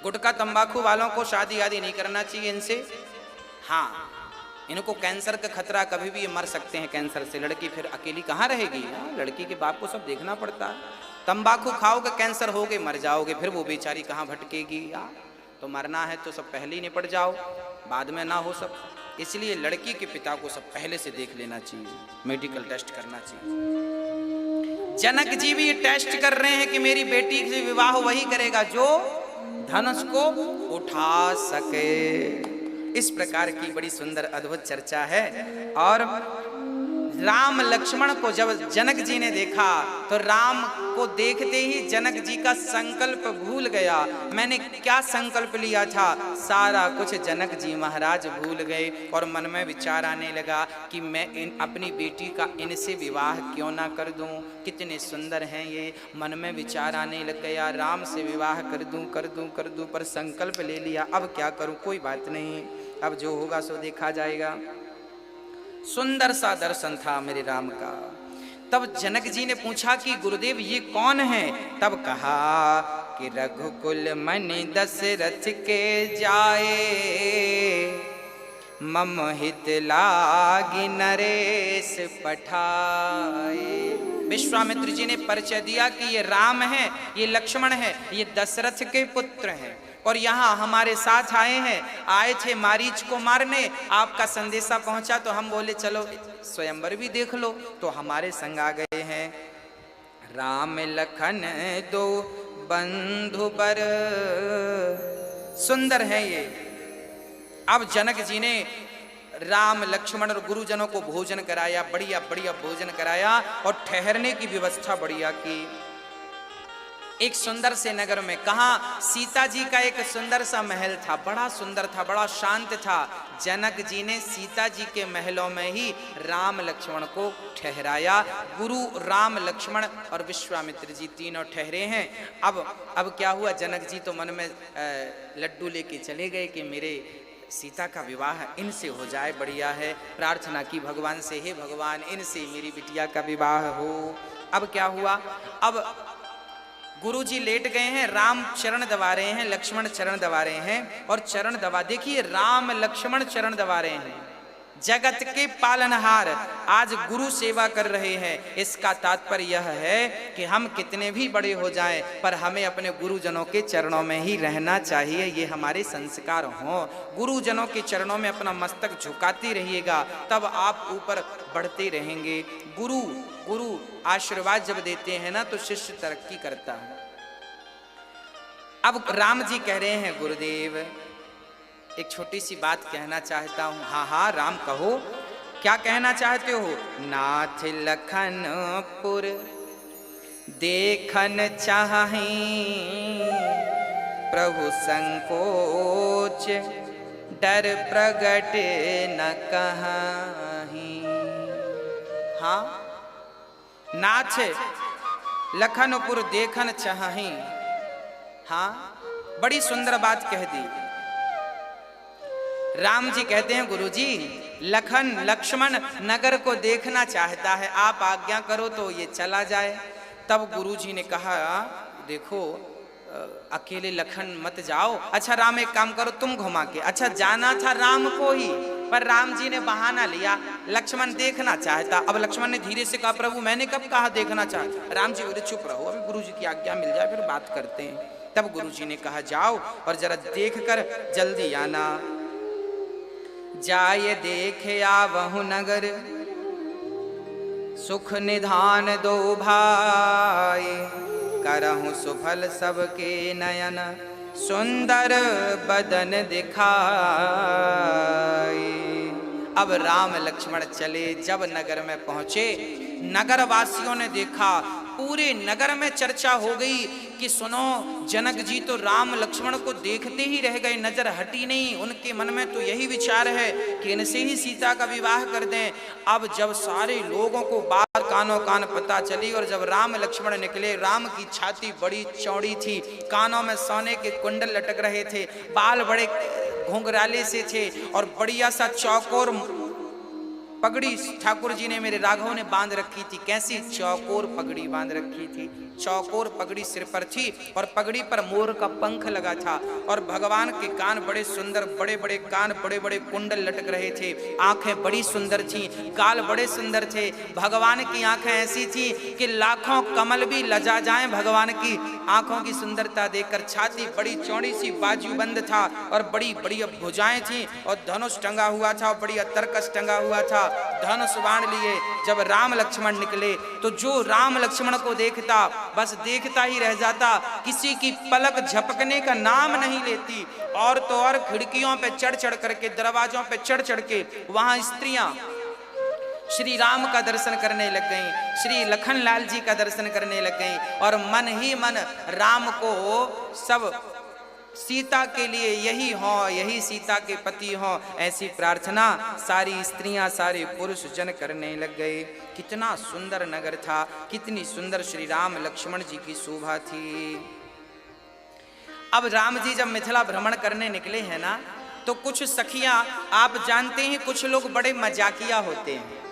Speaker 1: गुटखा तंबाकू वालों को शादी आदि नहीं करना चाहिए इनसे। हाँ, इनको कैंसर का खतरा, कभी भी ये मर सकते हैं कैंसर से। लड़की फिर अकेली कहाँ रहेगी, लड़की के बाप को सब देखना पड़ता है। तंबाकू खाओगे कैंसर होगे, मर जाओगे, फिर वो बेचारी कहाँ भटकेगी। तो मरना है तो सब पहले ही निपट जाओ, बाद में ना हो सब। इसलिए लड़की के पिता को सब पहले से देख लेना चाहिए, मेडिकल टेस्ट करना चाहिए। जनक जी भी ये टेस्ट कर रहे हैं कि मेरी बेटी से विवाह वही करेगा जो धनुष को उठा सके। इस प्रकार की बड़ी सुंदर अद्भुत चर्चा है। और राम लक्ष्मण को जब जनक जी ने देखा तो राम को देखते ही जनक जी का संकल्प भूल गया। मैंने क्या संकल्प लिया था, सारा कुछ जनक जी महाराज भूल गए और मन में विचार आने लगा कि मैं अपनी बेटी का इनसे विवाह क्यों ना कर दूं, कितने सुंदर हैं ये। मन में विचार आने लग गया, राम से विवाह कर दूं कर दूं कर दूं, पर संकल्प ले लिया, अब क्या करूं, कोई बात नहीं, अब जो होगा सो देखा जाएगा। सुंदर सा दर्शन था मेरे राम का। तब जनक जी ने पूछा कि गुरुदेव ये कौन है? तब कहा कि रघुकुल मनि दशरथ के जाए, मम हित लागी नरेश पठाए। विश्वामित्र जी ने परिचय दिया कि ये राम है, ये लक्ष्मण है, ये दशरथ के पुत्र हैं और यहाँ हमारे साथ आए हैं। आए थे मारीच को मारने, आपका संदेशा पहुंचा तो हम बोले चलो स्वयंवर भी देख लो, तो हमारे संग आ गए हैं। राम लखन दो बंधु बर, सुंदर है ये। अब जनक जी ने राम लक्ष्मण और गुरुजनों को भोजन कराया, बढ़िया बढ़िया भोजन कराया और ठहरने की व्यवस्था बढ़िया की। एक सुंदर से नगर में, कहा सीता जी का एक सुंदर सा महल था, बड़ा सुंदर था, बड़ा शांत था। जनक जी ने सीता जी के महलों में ही राम लक्ष्मण को ठहराया। गुरु राम लक्ष्मण और विश्वामित्र जी तीनों ठहरे हैं। अब क्या हुआ, जनक जी तो मन में लड्डू लेके चले गए कि मेरे सीता का विवाह इनसे हो जाए, बढ़िया है। प्रार्थना की भगवान से, हे भगवान इनसे मेरी बिटिया का विवाह हो। अब क्या हुआ, अब गुरुजी लेट गए हैं, राम चरण दबा रहे हैं, लक्ष्मण चरण दबा रहे हैं और चरण दबा, देखिए राम लक्ष्मण चरण दबा रहे हैं, जगत के पालनहार आज गुरु सेवा कर रहे हैं। इसका तात्पर्य यह है कि हम कितने भी बड़े हो जाएं पर हमें अपने गुरुजनों के चरणों में ही रहना चाहिए, ये हमारे संस्कार हों। गुरुजनों के चरणों में अपना मस्तक झुकाते रहिएगा, तब आप ऊपर बढ़ते रहेंगे। गुरु आशीर्वाद जब देते हैं ना तो शिष्य तरक्की करता है। अब राम जी कह रहे हैं गुरुदेव एक छोटी सी बात कहना चाहता हूं। हाँ हाँ राम कहो, क्या कहना चाहते हो? नाथ लखनपुर देखन चाहीं, प्रभु संकोच डर प्रगट न कहीं। हाँ, नाथ लखनपुर देखन चाहीं। हाँ, बड़ी सुंदर बात कह दी। राम जी कहते हैं गुरुजी लखन लक्ष्मण नगर को देखना चाहता है, आप आज्ञा करो तो ये चला जाए। तब गुरुजी ने कहा देखो अकेले लखन मत जाओ। अच्छा राम एक काम करो तुम घुमा के, अच्छा जाना था राम को ही पर राम जी ने बहाना लिया, लक्ष्मण देखना चाहता। अब लक्ष्मण ने धीरे से कहा प्रभु मैंने कब कहा देखना चाहता। राम जी बोले चुप रहो, अभी गुरुजी की आज्ञा मिल जाए फिर बात करते हैं। तब गुरुजी ने कहा जाओ और जरा देख कर जल्दी आना। जाय देखे आवहु नगर, सुख निधान दो भाई, करहु सुफल सबके नयन, सुंदर बदन दिखाई। अब राम लक्ष्मण चले, जब नगर में पहुंचे नगर वासियों ने देखा, पूरे नगर में चर्चा हो गई कि सुनो जनक जी तो राम लक्ष्मण को देखते ही रह गए, नजर हटी नहीं। उनके मन में तो यही विचार है कि इनसे ही सीता का विवाह कर दें। अब जब सारे लोगों को बात कानों कान पता चली और जब राम लक्ष्मण निकले, राम की छाती बड़ी चौड़ी थी, कानों में सोने के कुंडल लटक रहे थे, बाल बड़े घुंघराले से थे और बढ़िया सा चौकोर पगड़ी ठाकुर जी ने मेरे राघव ने बांध रखी थी। कैसी चौकोर पगड़ी बांध रखी थी, चौकोर पगड़ी सिर पर थी और पगड़ी पर मोर का पंख लगा था और भगवान के कान बड़े सुंदर, बड़े बड़े कान, बड़े बड़े कुंडल लटक रहे थे, आंखें बड़ी सुंदर थी, गाल बड़े सुंदर थे। भगवान की आंखें ऐसी थी कि लाखों कमल भी लजा जाएं भगवान की आंखों की सुंदरता देखकर। छाती बड़ी चौड़ी सी, बाजूबंद था और बड़ी बड़ी भुजाएं थी और धनुष टंगा हुआ था और बढ़िया तरकस टंगा हुआ था। धनुष बाण लिए जब राम लक्ष्मण निकले तो जो राम लक्ष्मण को देखता बस देखता ही रह जाता, किसी की पलक झपकने का नाम नहीं लेती। और तो और खिड़कियों पे चढ़ चढ़ करके, दरवाजों पे चढ़ चढ़ के वहां स्त्रियां श्री राम का दर्शन करने लग गई, श्री लखनलाल जी का दर्शन करने लग गई और मन ही मन राम को सब सीता के लिए यही हो, यही सीता के पति हो, ऐसी प्रार्थना सारी स्त्रियां सारे पुरुष जन करने लग गए। कितना सुंदर नगर था, कितनी सुंदर श्री राम लक्ष्मण जी की शोभा थी। अब राम जी जब मिथिला भ्रमण करने निकले हैं ना, तो कुछ सखियां, आप जानते हैं कुछ लोग बड़े मजाकिया होते हैं।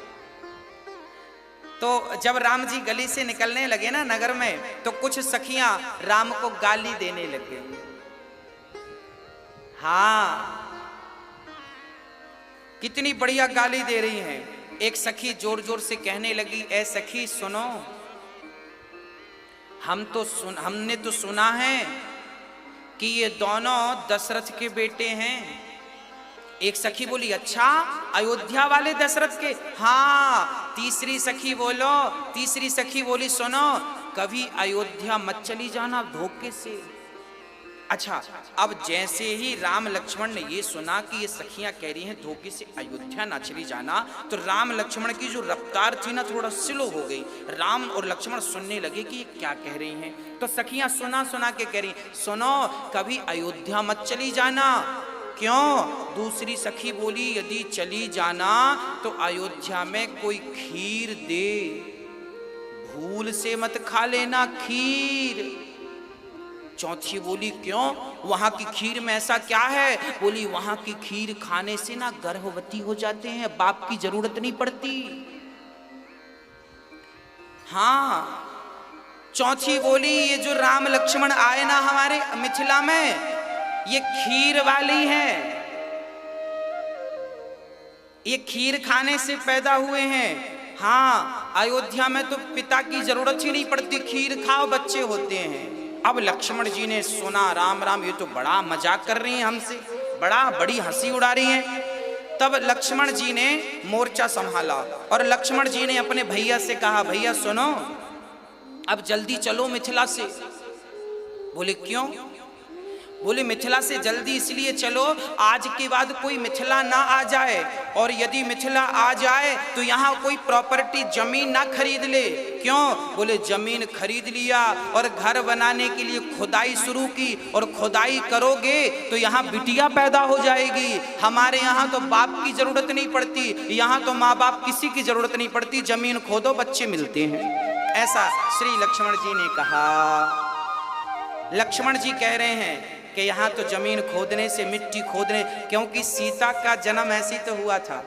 Speaker 1: तो जब राम जी गली से निकलने लगे ना नगर में, तो कुछ सखियां राम को गाली देने लगे। हाँ, कितनी बढ़िया गाली दे रही हैं। एक सखी जोर जोर से कहने लगी, ए सखी सुनो, हमने तो सुना है कि ये दोनों दशरथ के बेटे हैं। एक सखी बोली, अच्छा अयोध्या वाले दशरथ के? हाँ। तीसरी सखी बोली, सुनो, कभी अयोध्या मत चली जाना धोखे से। अच्छा, अब जैसे ही राम लक्ष्मण ने ये सुना कि ये सखियां कह रही हैं धोखे से अयोध्या ना चली जाना, तो राम लक्ष्मण की जो रफ्तार थी ना थोड़ा स्लो हो गई। राम और लक्ष्मण सुनने लगे कि ये क्या कह रही हैं। तो सखियां सुना के कह रही, सुनो, कभी अयोध्या मत चली जाना। क्यों? दूसरी सखी बोली, यदि चली जाना तो अयोध्या में कोई खीर दे, भूल से मत खा लेना खीर। चौथी बोली, क्यों? वहां की खीर में ऐसा क्या है? बोली, वहां की खीर खाने से ना गर्भवती हो जाते हैं, बाप की जरूरत नहीं पड़ती। हाँ। चौथी बोली, ये जो राम लक्ष्मण आए ना हमारे मिथिला में, ये खीर वाली है, ये खीर खाने से पैदा हुए हैं। हाँ, अयोध्या में तो पिता की जरूरत ही नहीं पड़ती, खीर खाओ बच्चे होते हैं। अब लक्ष्मण जी ने सुना, राम राम, ये तो बड़ा मजाक कर रही हैं हमसे, बड़ी हंसी उड़ा रही हैं। तब लक्ष्मण जी ने मोर्चा संभाला और लक्ष्मण जी ने अपने भैया से कहा, भैया सुनो, अब जल्दी चलो मिथिला से। बोले, क्यों? बोले, मिथिला से जल्दी इसलिए चलो, आज के बाद कोई मिथिला ना आ जाए, और यदि मिथिला आ जाए तो यहाँ कोई प्रॉपर्टी जमीन ना खरीद ले। क्यों? बोले, जमीन खरीद लिया और घर बनाने के लिए खुदाई शुरू की, और खुदाई करोगे तो यहाँ बिटिया पैदा हो जाएगी। हमारे यहाँ तो बाप की जरूरत नहीं पड़ती, यहाँ तो माँ बाप किसी की जरूरत नहीं पड़ती, जमीन खोदो बच्चे मिलते हैं। ऐसा श्री लक्ष्मण जी ने कहा। लक्ष्मण जी कह रहे हैं कि यहाँ तो जमीन खोदने से, मिट्टी खोदने, क्योंकि सीता का जन्म ऐसी तो हुआ था।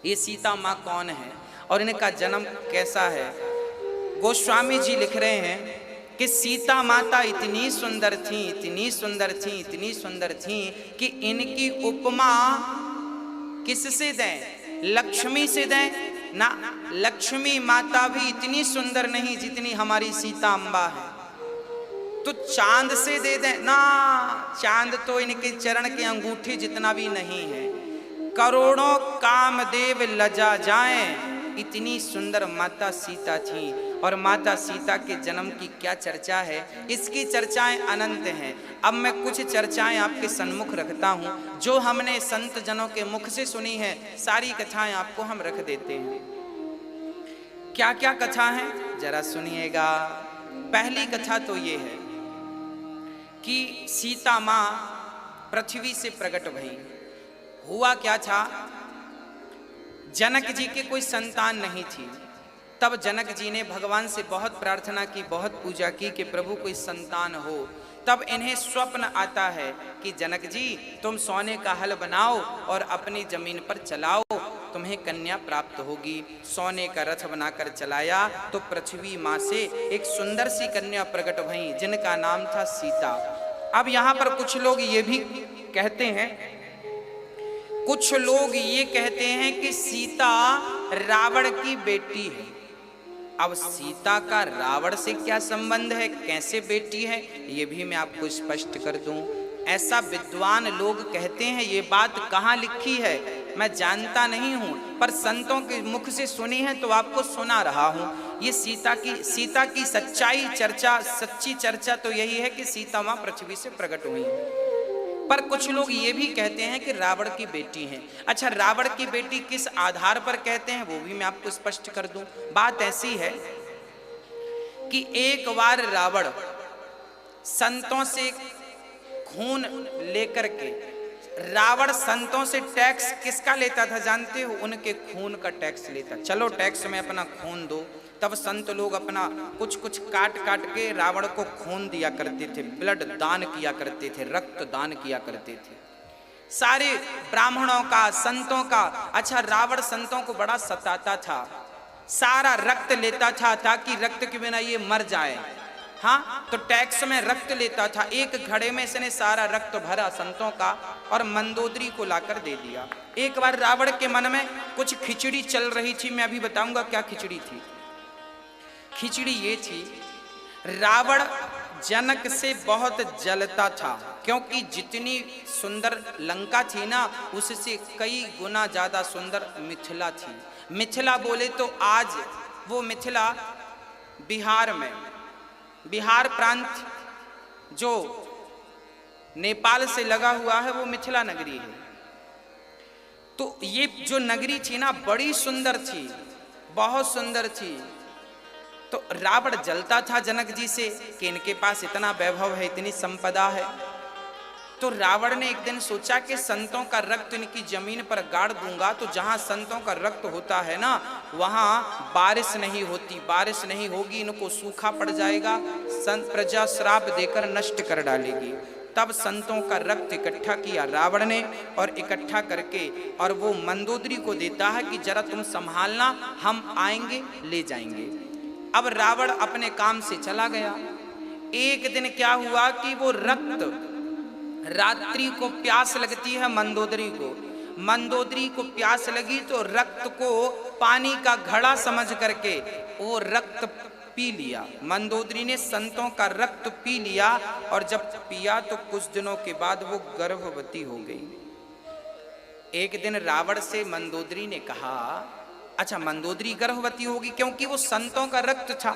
Speaker 1: ये सीता माँ कौन है और इनका जन्म कैसा है? गोस्वामी जी लिख रहे हैं कि सीता माता इतनी सुंदर थी, इतनी सुंदर थी, इतनी सुंदर थी कि इनकी उपमा किससे दें? लक्ष्मी से दें ना। लक्ष्मी माता भी इतनी सुंदर नहीं जितनी हमारी सीता अम्बा है। तो चांद से दे दें ना, चांद तो इनके चरण के अंगूठे जितना भी नहीं है। करोड़ों कामदेव लजा जाएं, इतनी सुंदर माता सीता थी। और माता सीता के जन्म की क्या चर्चा है, इसकी चर्चाएं अनंत हैं। अब मैं कुछ चर्चाएं आपके सन्मुख रखता हूं, जो हमने संत जनों के मुख से सुनी है। सारी कथाएं आपको हम रख देते हैं। क्या क्या कथा है जरा सुनिएगा। पहली कथा तो ये है कि सीता माँ पृथ्वी से प्रकट भई। हुआ क्या था, जनक जी के कोई संतान नहीं थी। तब जनक जी ने भगवान से बहुत प्रार्थना की, बहुत पूजा की कि प्रभु कोई संतान हो। तब इन्हें स्वप्न आता है कि जनक जी तुम सोने का हल बनाओ और अपनी जमीन पर चलाओ, तुम्हें कन्या प्राप्त होगी। सोने का रथ बनाकर चलाया तो पृथ्वी माँ से एक सुंदर सी कन्या प्रकट भई, जिनका नाम था सीता। अब यहाँ पर कुछ लोग ये भी कहते हैं, कुछ लोग ये कहते हैं कि सीता रावण की बेटी है। अब सीता का रावण से क्या संबंध है, कैसे बेटी है, ये भी मैं आपको स्पष्ट कर दूं। ऐसा विद्वान लोग कहते हैं। ये बात कहाँ लिखी है मैं जानता नहीं हूँ, पर संतों के मुख से सुनी है तो आपको सुना रहा हूँ। ये सीता की सच्ची चर्चा तो यही है कि सीता माँ पृथ्वी से प्रकट हुई। पर कुछ लोग ये भी कहते हैं कि रावण की बेटी है। अच्छा, रावण की बेटी किस आधार पर कहते हैं वो भी मैं आपको स्पष्ट कर दूं। बात ऐसी है कि एक बार रावण संतों से खून लेकर के, रावण संतों से टैक्स किसका लेता था जानते हो? उनके खून का टैक्स लेता। चलो टैक्स में अपना खून दो, तब संत लोग अपना कुछ कुछ काट काट के रावण को खून दिया करते थे, ब्लड दान किया करते थे, रक्त दान किया करते थे, सारे ब्राह्मणों का, संतों का। अच्छा, रावण संतों को बड़ा सताता था, सारा रक्त लेता था ताकि रक्त के बिना ये मर जाए। हाँ, तो टैक्स में रक्त लेता था। एक घड़े में इसने सारा रक्त भरा संतों का और मंदोदरी को लाकर दे दिया। एक बार रावण के मन में कुछ खिचड़ी चल रही थी, मैं अभी बताऊंगा क्या खिचड़ी थी। खिचड़ी ये थी, रावण जनक से बहुत जलता था, क्योंकि जितनी सुंदर लंका थी ना, उससे कई गुना ज्यादा सुंदर मिथिला थी। मिथिला बोले तो आज वो मिथिला बिहार में, बिहार प्रांत जो नेपाल से लगा हुआ है वो मिथिला नगरी है। तो ये जो नगरी थी ना बड़ी सुंदर थी, बहुत सुंदर थी। तो रावण जलता था जनक जी से कि इनके पास इतना वैभव है, इतनी संपदा है। तो रावण ने एक दिन सोचा कि संतों का रक्त इनकी जमीन पर गाड़ दूंगा, तो जहां संतों का रक्त होता है ना वहां बारिश नहीं होती, बारिश नहीं होगी, इनको सूखा पड़ जाएगा, संत प्रजा श्राप देकर नष्ट कर डालेगी। तब संतों का रक्त इकट्ठा किया रावण ने, और इकट्ठा करके और वो मंदोदरी को देता है कि जरा तुम संभालना, हम आएंगे ले जाएंगे। अब रावण अपने काम से चला गया। एक दिन क्या हुआ कि वो रक्त, रात्रि को प्यास लगती है मंदोदरी को, मंदोदरी को प्यास लगी तो रक्त को पानी का घड़ा समझ करके वो रक्त पी लिया। मंदोदरी ने संतों का रक्त पी लिया, और जब पिया तो कुछ दिनों के बाद वो गर्भवती हो गई। एक दिन रावण से मंदोदरी ने कहा, अच्छा मंदोदरी गर्भवती होगी क्योंकि वो संतों का रक्त था।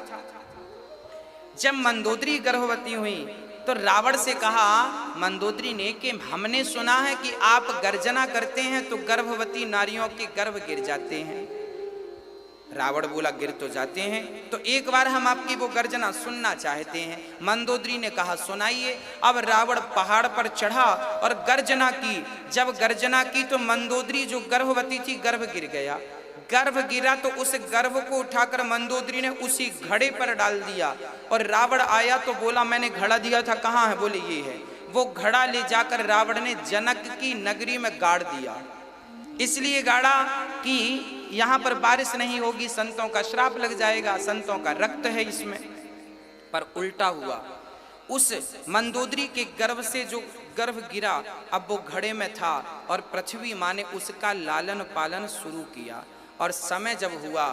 Speaker 1: जब मंदोदरी गर्भवती हुई तो रावण से कहा मंदोदरी ने कि हमने सुना है कि आप गर्जना करते हैं तो गर्भवती नारियों के गर्भ गिर जाते हैं। रावण बोला गिर तो जाते हैं, तो एक बार हम आपकी वो गर्जना सुनना चाहते हैं। मंदोदरी ने कहा सुनाइए। अब रावण पहाड़ पर चढ़ा और गर्जना की। जब गर्जना की तो मंदोदरी जो गर्भवती थी गर्भ गिर गया। गर्भ गिरा तो उस गर्भ को उठाकर मंदोदरी ने उसी घड़े पर डाल दिया, और रावण आया तो बोला मैंने घड़ा दिया था, कहाँ है? बोले ये है। वो घड़ा ले जाकर रावण ने जनक की नगरी में गाड़ दिया। इसलिए गाड़ा कि यहाँ पर बारिश नहीं होगी, संतों का श्राप लग जाएगा, संतों का रक्त है इसमें। पर उल्टा हुआ, उस मंदोदरी के गर्भ से जो गर्भ गिरा अब वो घड़े में था, और पृथ्वी माँ ने उसका लालन पालन शुरू किया। और समय जब हुआ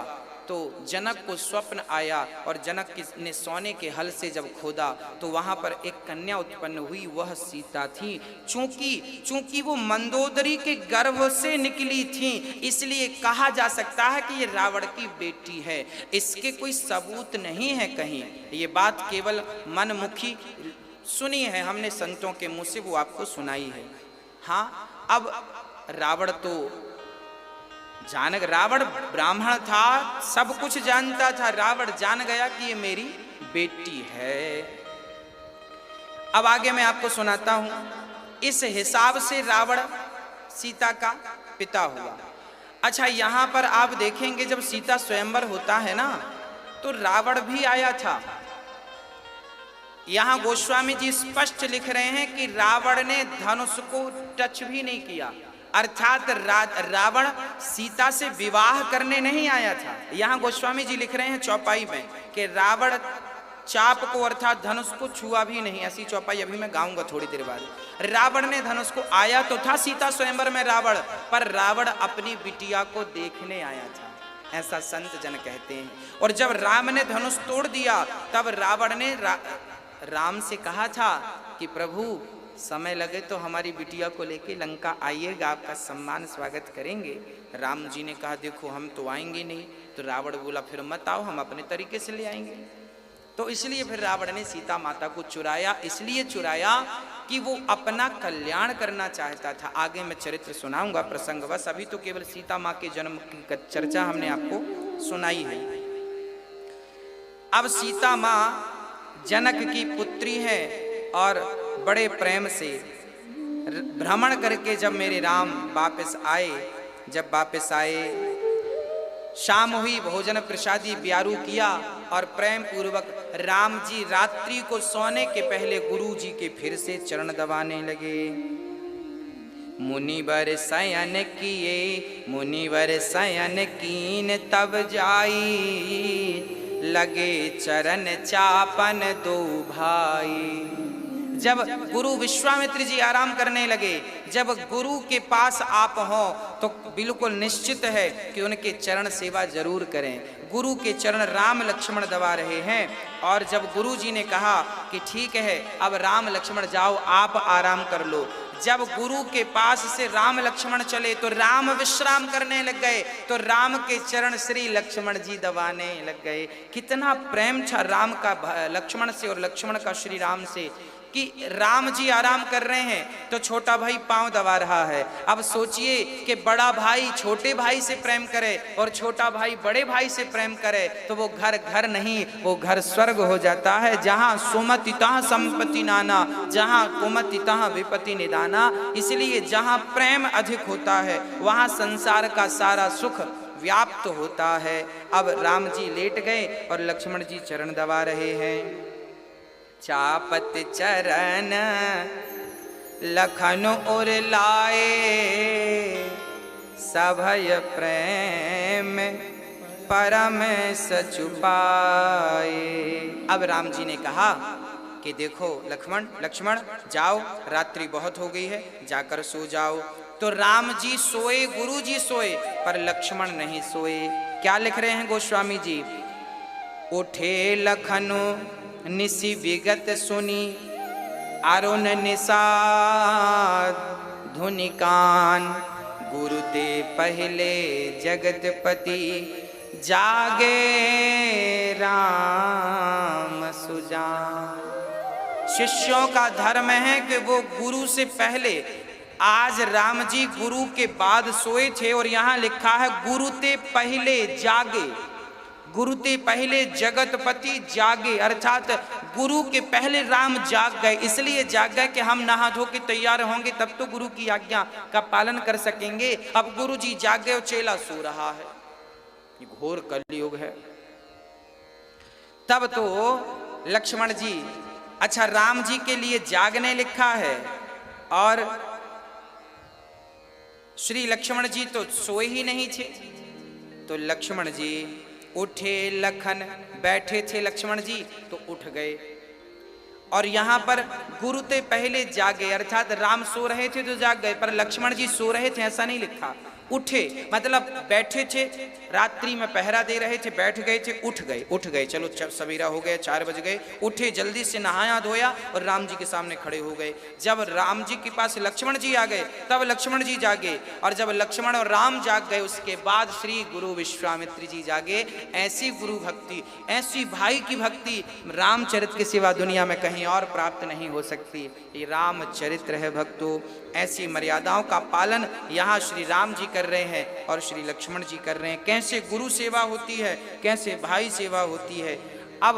Speaker 1: तो जनक को स्वप्न आया, और जनक ने सोने के हल से जब खोदा तो वहां पर एक कन्या उत्पन्न हुई, वह सीता थी। चूंकि वो मंदोदरी के गर्भ से निकली थी, इसलिए कहा जा सकता है कि ये रावण की बेटी है। इसके कोई सबूत नहीं है कहीं, ये बात केवल मनमुखी सुनी है हमने संतों के मुंह से, वो आपको सुनाई है। हाँ, अब रावण तो रावण ब्राह्मण था, सब कुछ जानता था। रावण जान गया कि ये मेरी बेटी है। अब आगे मैं आपको सुनाता हूं। इस हिसाब से रावण सीता का पिता हुआ। अच्छा, यहां पर आप देखेंगे जब सीता स्वयंवर होता है ना तो रावण भी आया था। यहां गोस्वामी जी स्पष्ट लिख रहे हैं कि रावण ने धनुष को टच भी नहीं किया, अर्थात रावण सीता से विवाह करने नहीं आया था। यहां गोस्वामी जी लिख रहे हैं चौपाई में कि रावण चाप को अर्थात धनुष को छुआ भी नहीं। ऐसी चौपाई अभी मैं गाऊंगा थोड़ी देर बाद। रावण ने धनुष को, आया तो था सीता स्वयंवर में रावण, पर रावण अपनी बिटिया को देखने आया था, ऐसा संत जन कहते हैं। और जब राम ने धनुष तोड़ दिया तब रावण ने राम से कहा था कि प्रभु समय लगे तो हमारी बिटिया को लेके लंका आइएगा, आपका सम्मान स्वागत करेंगे। राम जी ने कहा देखो हम तो आएंगे नहीं। तो रावण बोला फिर मत आओ, हम अपने तरीके से ले आएंगे। तो इसलिए फिर रावण ने सीता माता को चुराया। इसलिए चुराया कि वो अपना कल्याण करना चाहता था। आगे मैं चरित्र सुनाऊंगा प्रसंगवश, अभी तो केवल सीता माँ के जन्म की चर्चा हमने आपको सुनाई है। अब सीता माँ जनक की पुत्री है और बड़े प्रेम से भ्रमण करके जब मेरे राम वापस आए, जब वापस आए, शाम हुई, भोजन प्रसादी ब्यारू किया और प्रेम पूर्वक राम जी रात्रि को सोने के पहले गुरु जी के फिर से चरण दबाने लगे। मुनिवर शयन किए, मुनिवर शयन कीन तब जाई, लगे चरण चापन दो भाई। जब गुरु विश्वामित्र जी आराम करने लगे, जब गुरु के पास आप हो तो बिल्कुल निश्चित है कि उनके चरण सेवा जरूर करें। गुरु के चरण राम लक्ष्मण दबा रहे हैं और जब गुरु जी ने कहा कि ठीक है अब राम लक्ष्मण जाओ आप आराम कर लो, जब गुरु के पास से राम लक्ष्मण चले तो राम विश्राम करने लग गए, तो राम के चरण श्री लक्ष्मण जी दबाने लग गए। कितना प्रेम था राम का लक्ष्मण से और लक्ष्मण का श्री राम से कि राम जी आराम कर रहे हैं तो छोटा भाई पांव दबा रहा है। अब सोचिए कि बड़ा भाई छोटे भाई से प्रेम करे और छोटा भाई बड़े भाई से प्रेम करे तो वो घर घर नहीं, वो घर स्वर्ग हो जाता है। जहाँ सुमति तहाँ संपत्ति नाना, जहाँ कुमति तहाँ विपत्ति निदाना। इसलिए जहाँ प्रेम अधिक होता है वहाँ संसार का सारा सुख व्याप्त होता है। अब राम जी लेट गए और लक्ष्मण जी चरण दबा रहे हैं। चापत चरण लखन और लाए, सभय प्रेम परम सचुपाए। अब राम जी ने कहा कि देखो लक्ष्मण जाओ, रात्रि बहुत हो गई है, जाकर सो जाओ। तो राम जी सोए, गुरु जी सोए, पर लक्ष्मण नहीं सोए। क्या लिख रहे हैं गोस्वामी जी? उठे लखनु निसी विगत सुनी, अरुण निषाद धुनिकान, गुरु ते पहले जगतपति, जागे राम सुजान। शिष्यों का धर्म है कि वो गुरु से पहले, आज राम जी गुरु के बाद सोए थे और यहाँ लिखा है गुरु ते पहले जागे, गुरु ते पहले जगतपति जागे, अर्थात गुरु के पहले राम जाग गए। इसलिए जाग गए कि हम नहा धो के तैयार होंगे तब तो गुरु की आज्ञा का पालन कर सकेंगे। अब गुरु जी जाग गए और चेला सो रहा है। ये घोर कलयुग है। तब तो लक्ष्मण जी, अच्छा राम जी के लिए जागने लिखा है और श्री लक्ष्मण जी तो सोए ही नहीं थे। तो लक्ष्मण जी उठे, लखन बैठे थे लक्ष्मण जी तो उठ गए। और यहाँ पर गुरु ते पहले जागे, अर्थात राम सो रहे थे तो जाग गए, पर लक्ष्मण जी सो रहे थे ऐसा नहीं लिखा। उठे मतलब बैठे थे, रात्रि में पहरा दे रहे थे, बैठ गए थे, उठ गए। चलो सवेरा हो गया, 4 बज गए, उठे, जल्दी से नहाया धोया और राम जी के सामने खड़े हो गए। जब राम जी के पास लक्ष्मण जी आ गए तब लक्ष्मण जी जागे, और जब लक्ष्मण और राम जाग गए उसके बाद श्री गुरु विश्वामित्र जी जागे। ऐसी गुरु भक्ति, ऐसी भाई की भक्ति रामचरित के सिवा दुनिया में कहीं और प्राप्त नहीं हो सकती। ये रामचरित्र है भक्तों। ऐसी मर्यादाओं का पालन यहाँ श्री राम जी कर रहे हैं और श्री लक्ष्मण जी कर रहे हैं। कैसे गुरु सेवा होती है, कैसे भाई सेवा होती है। अब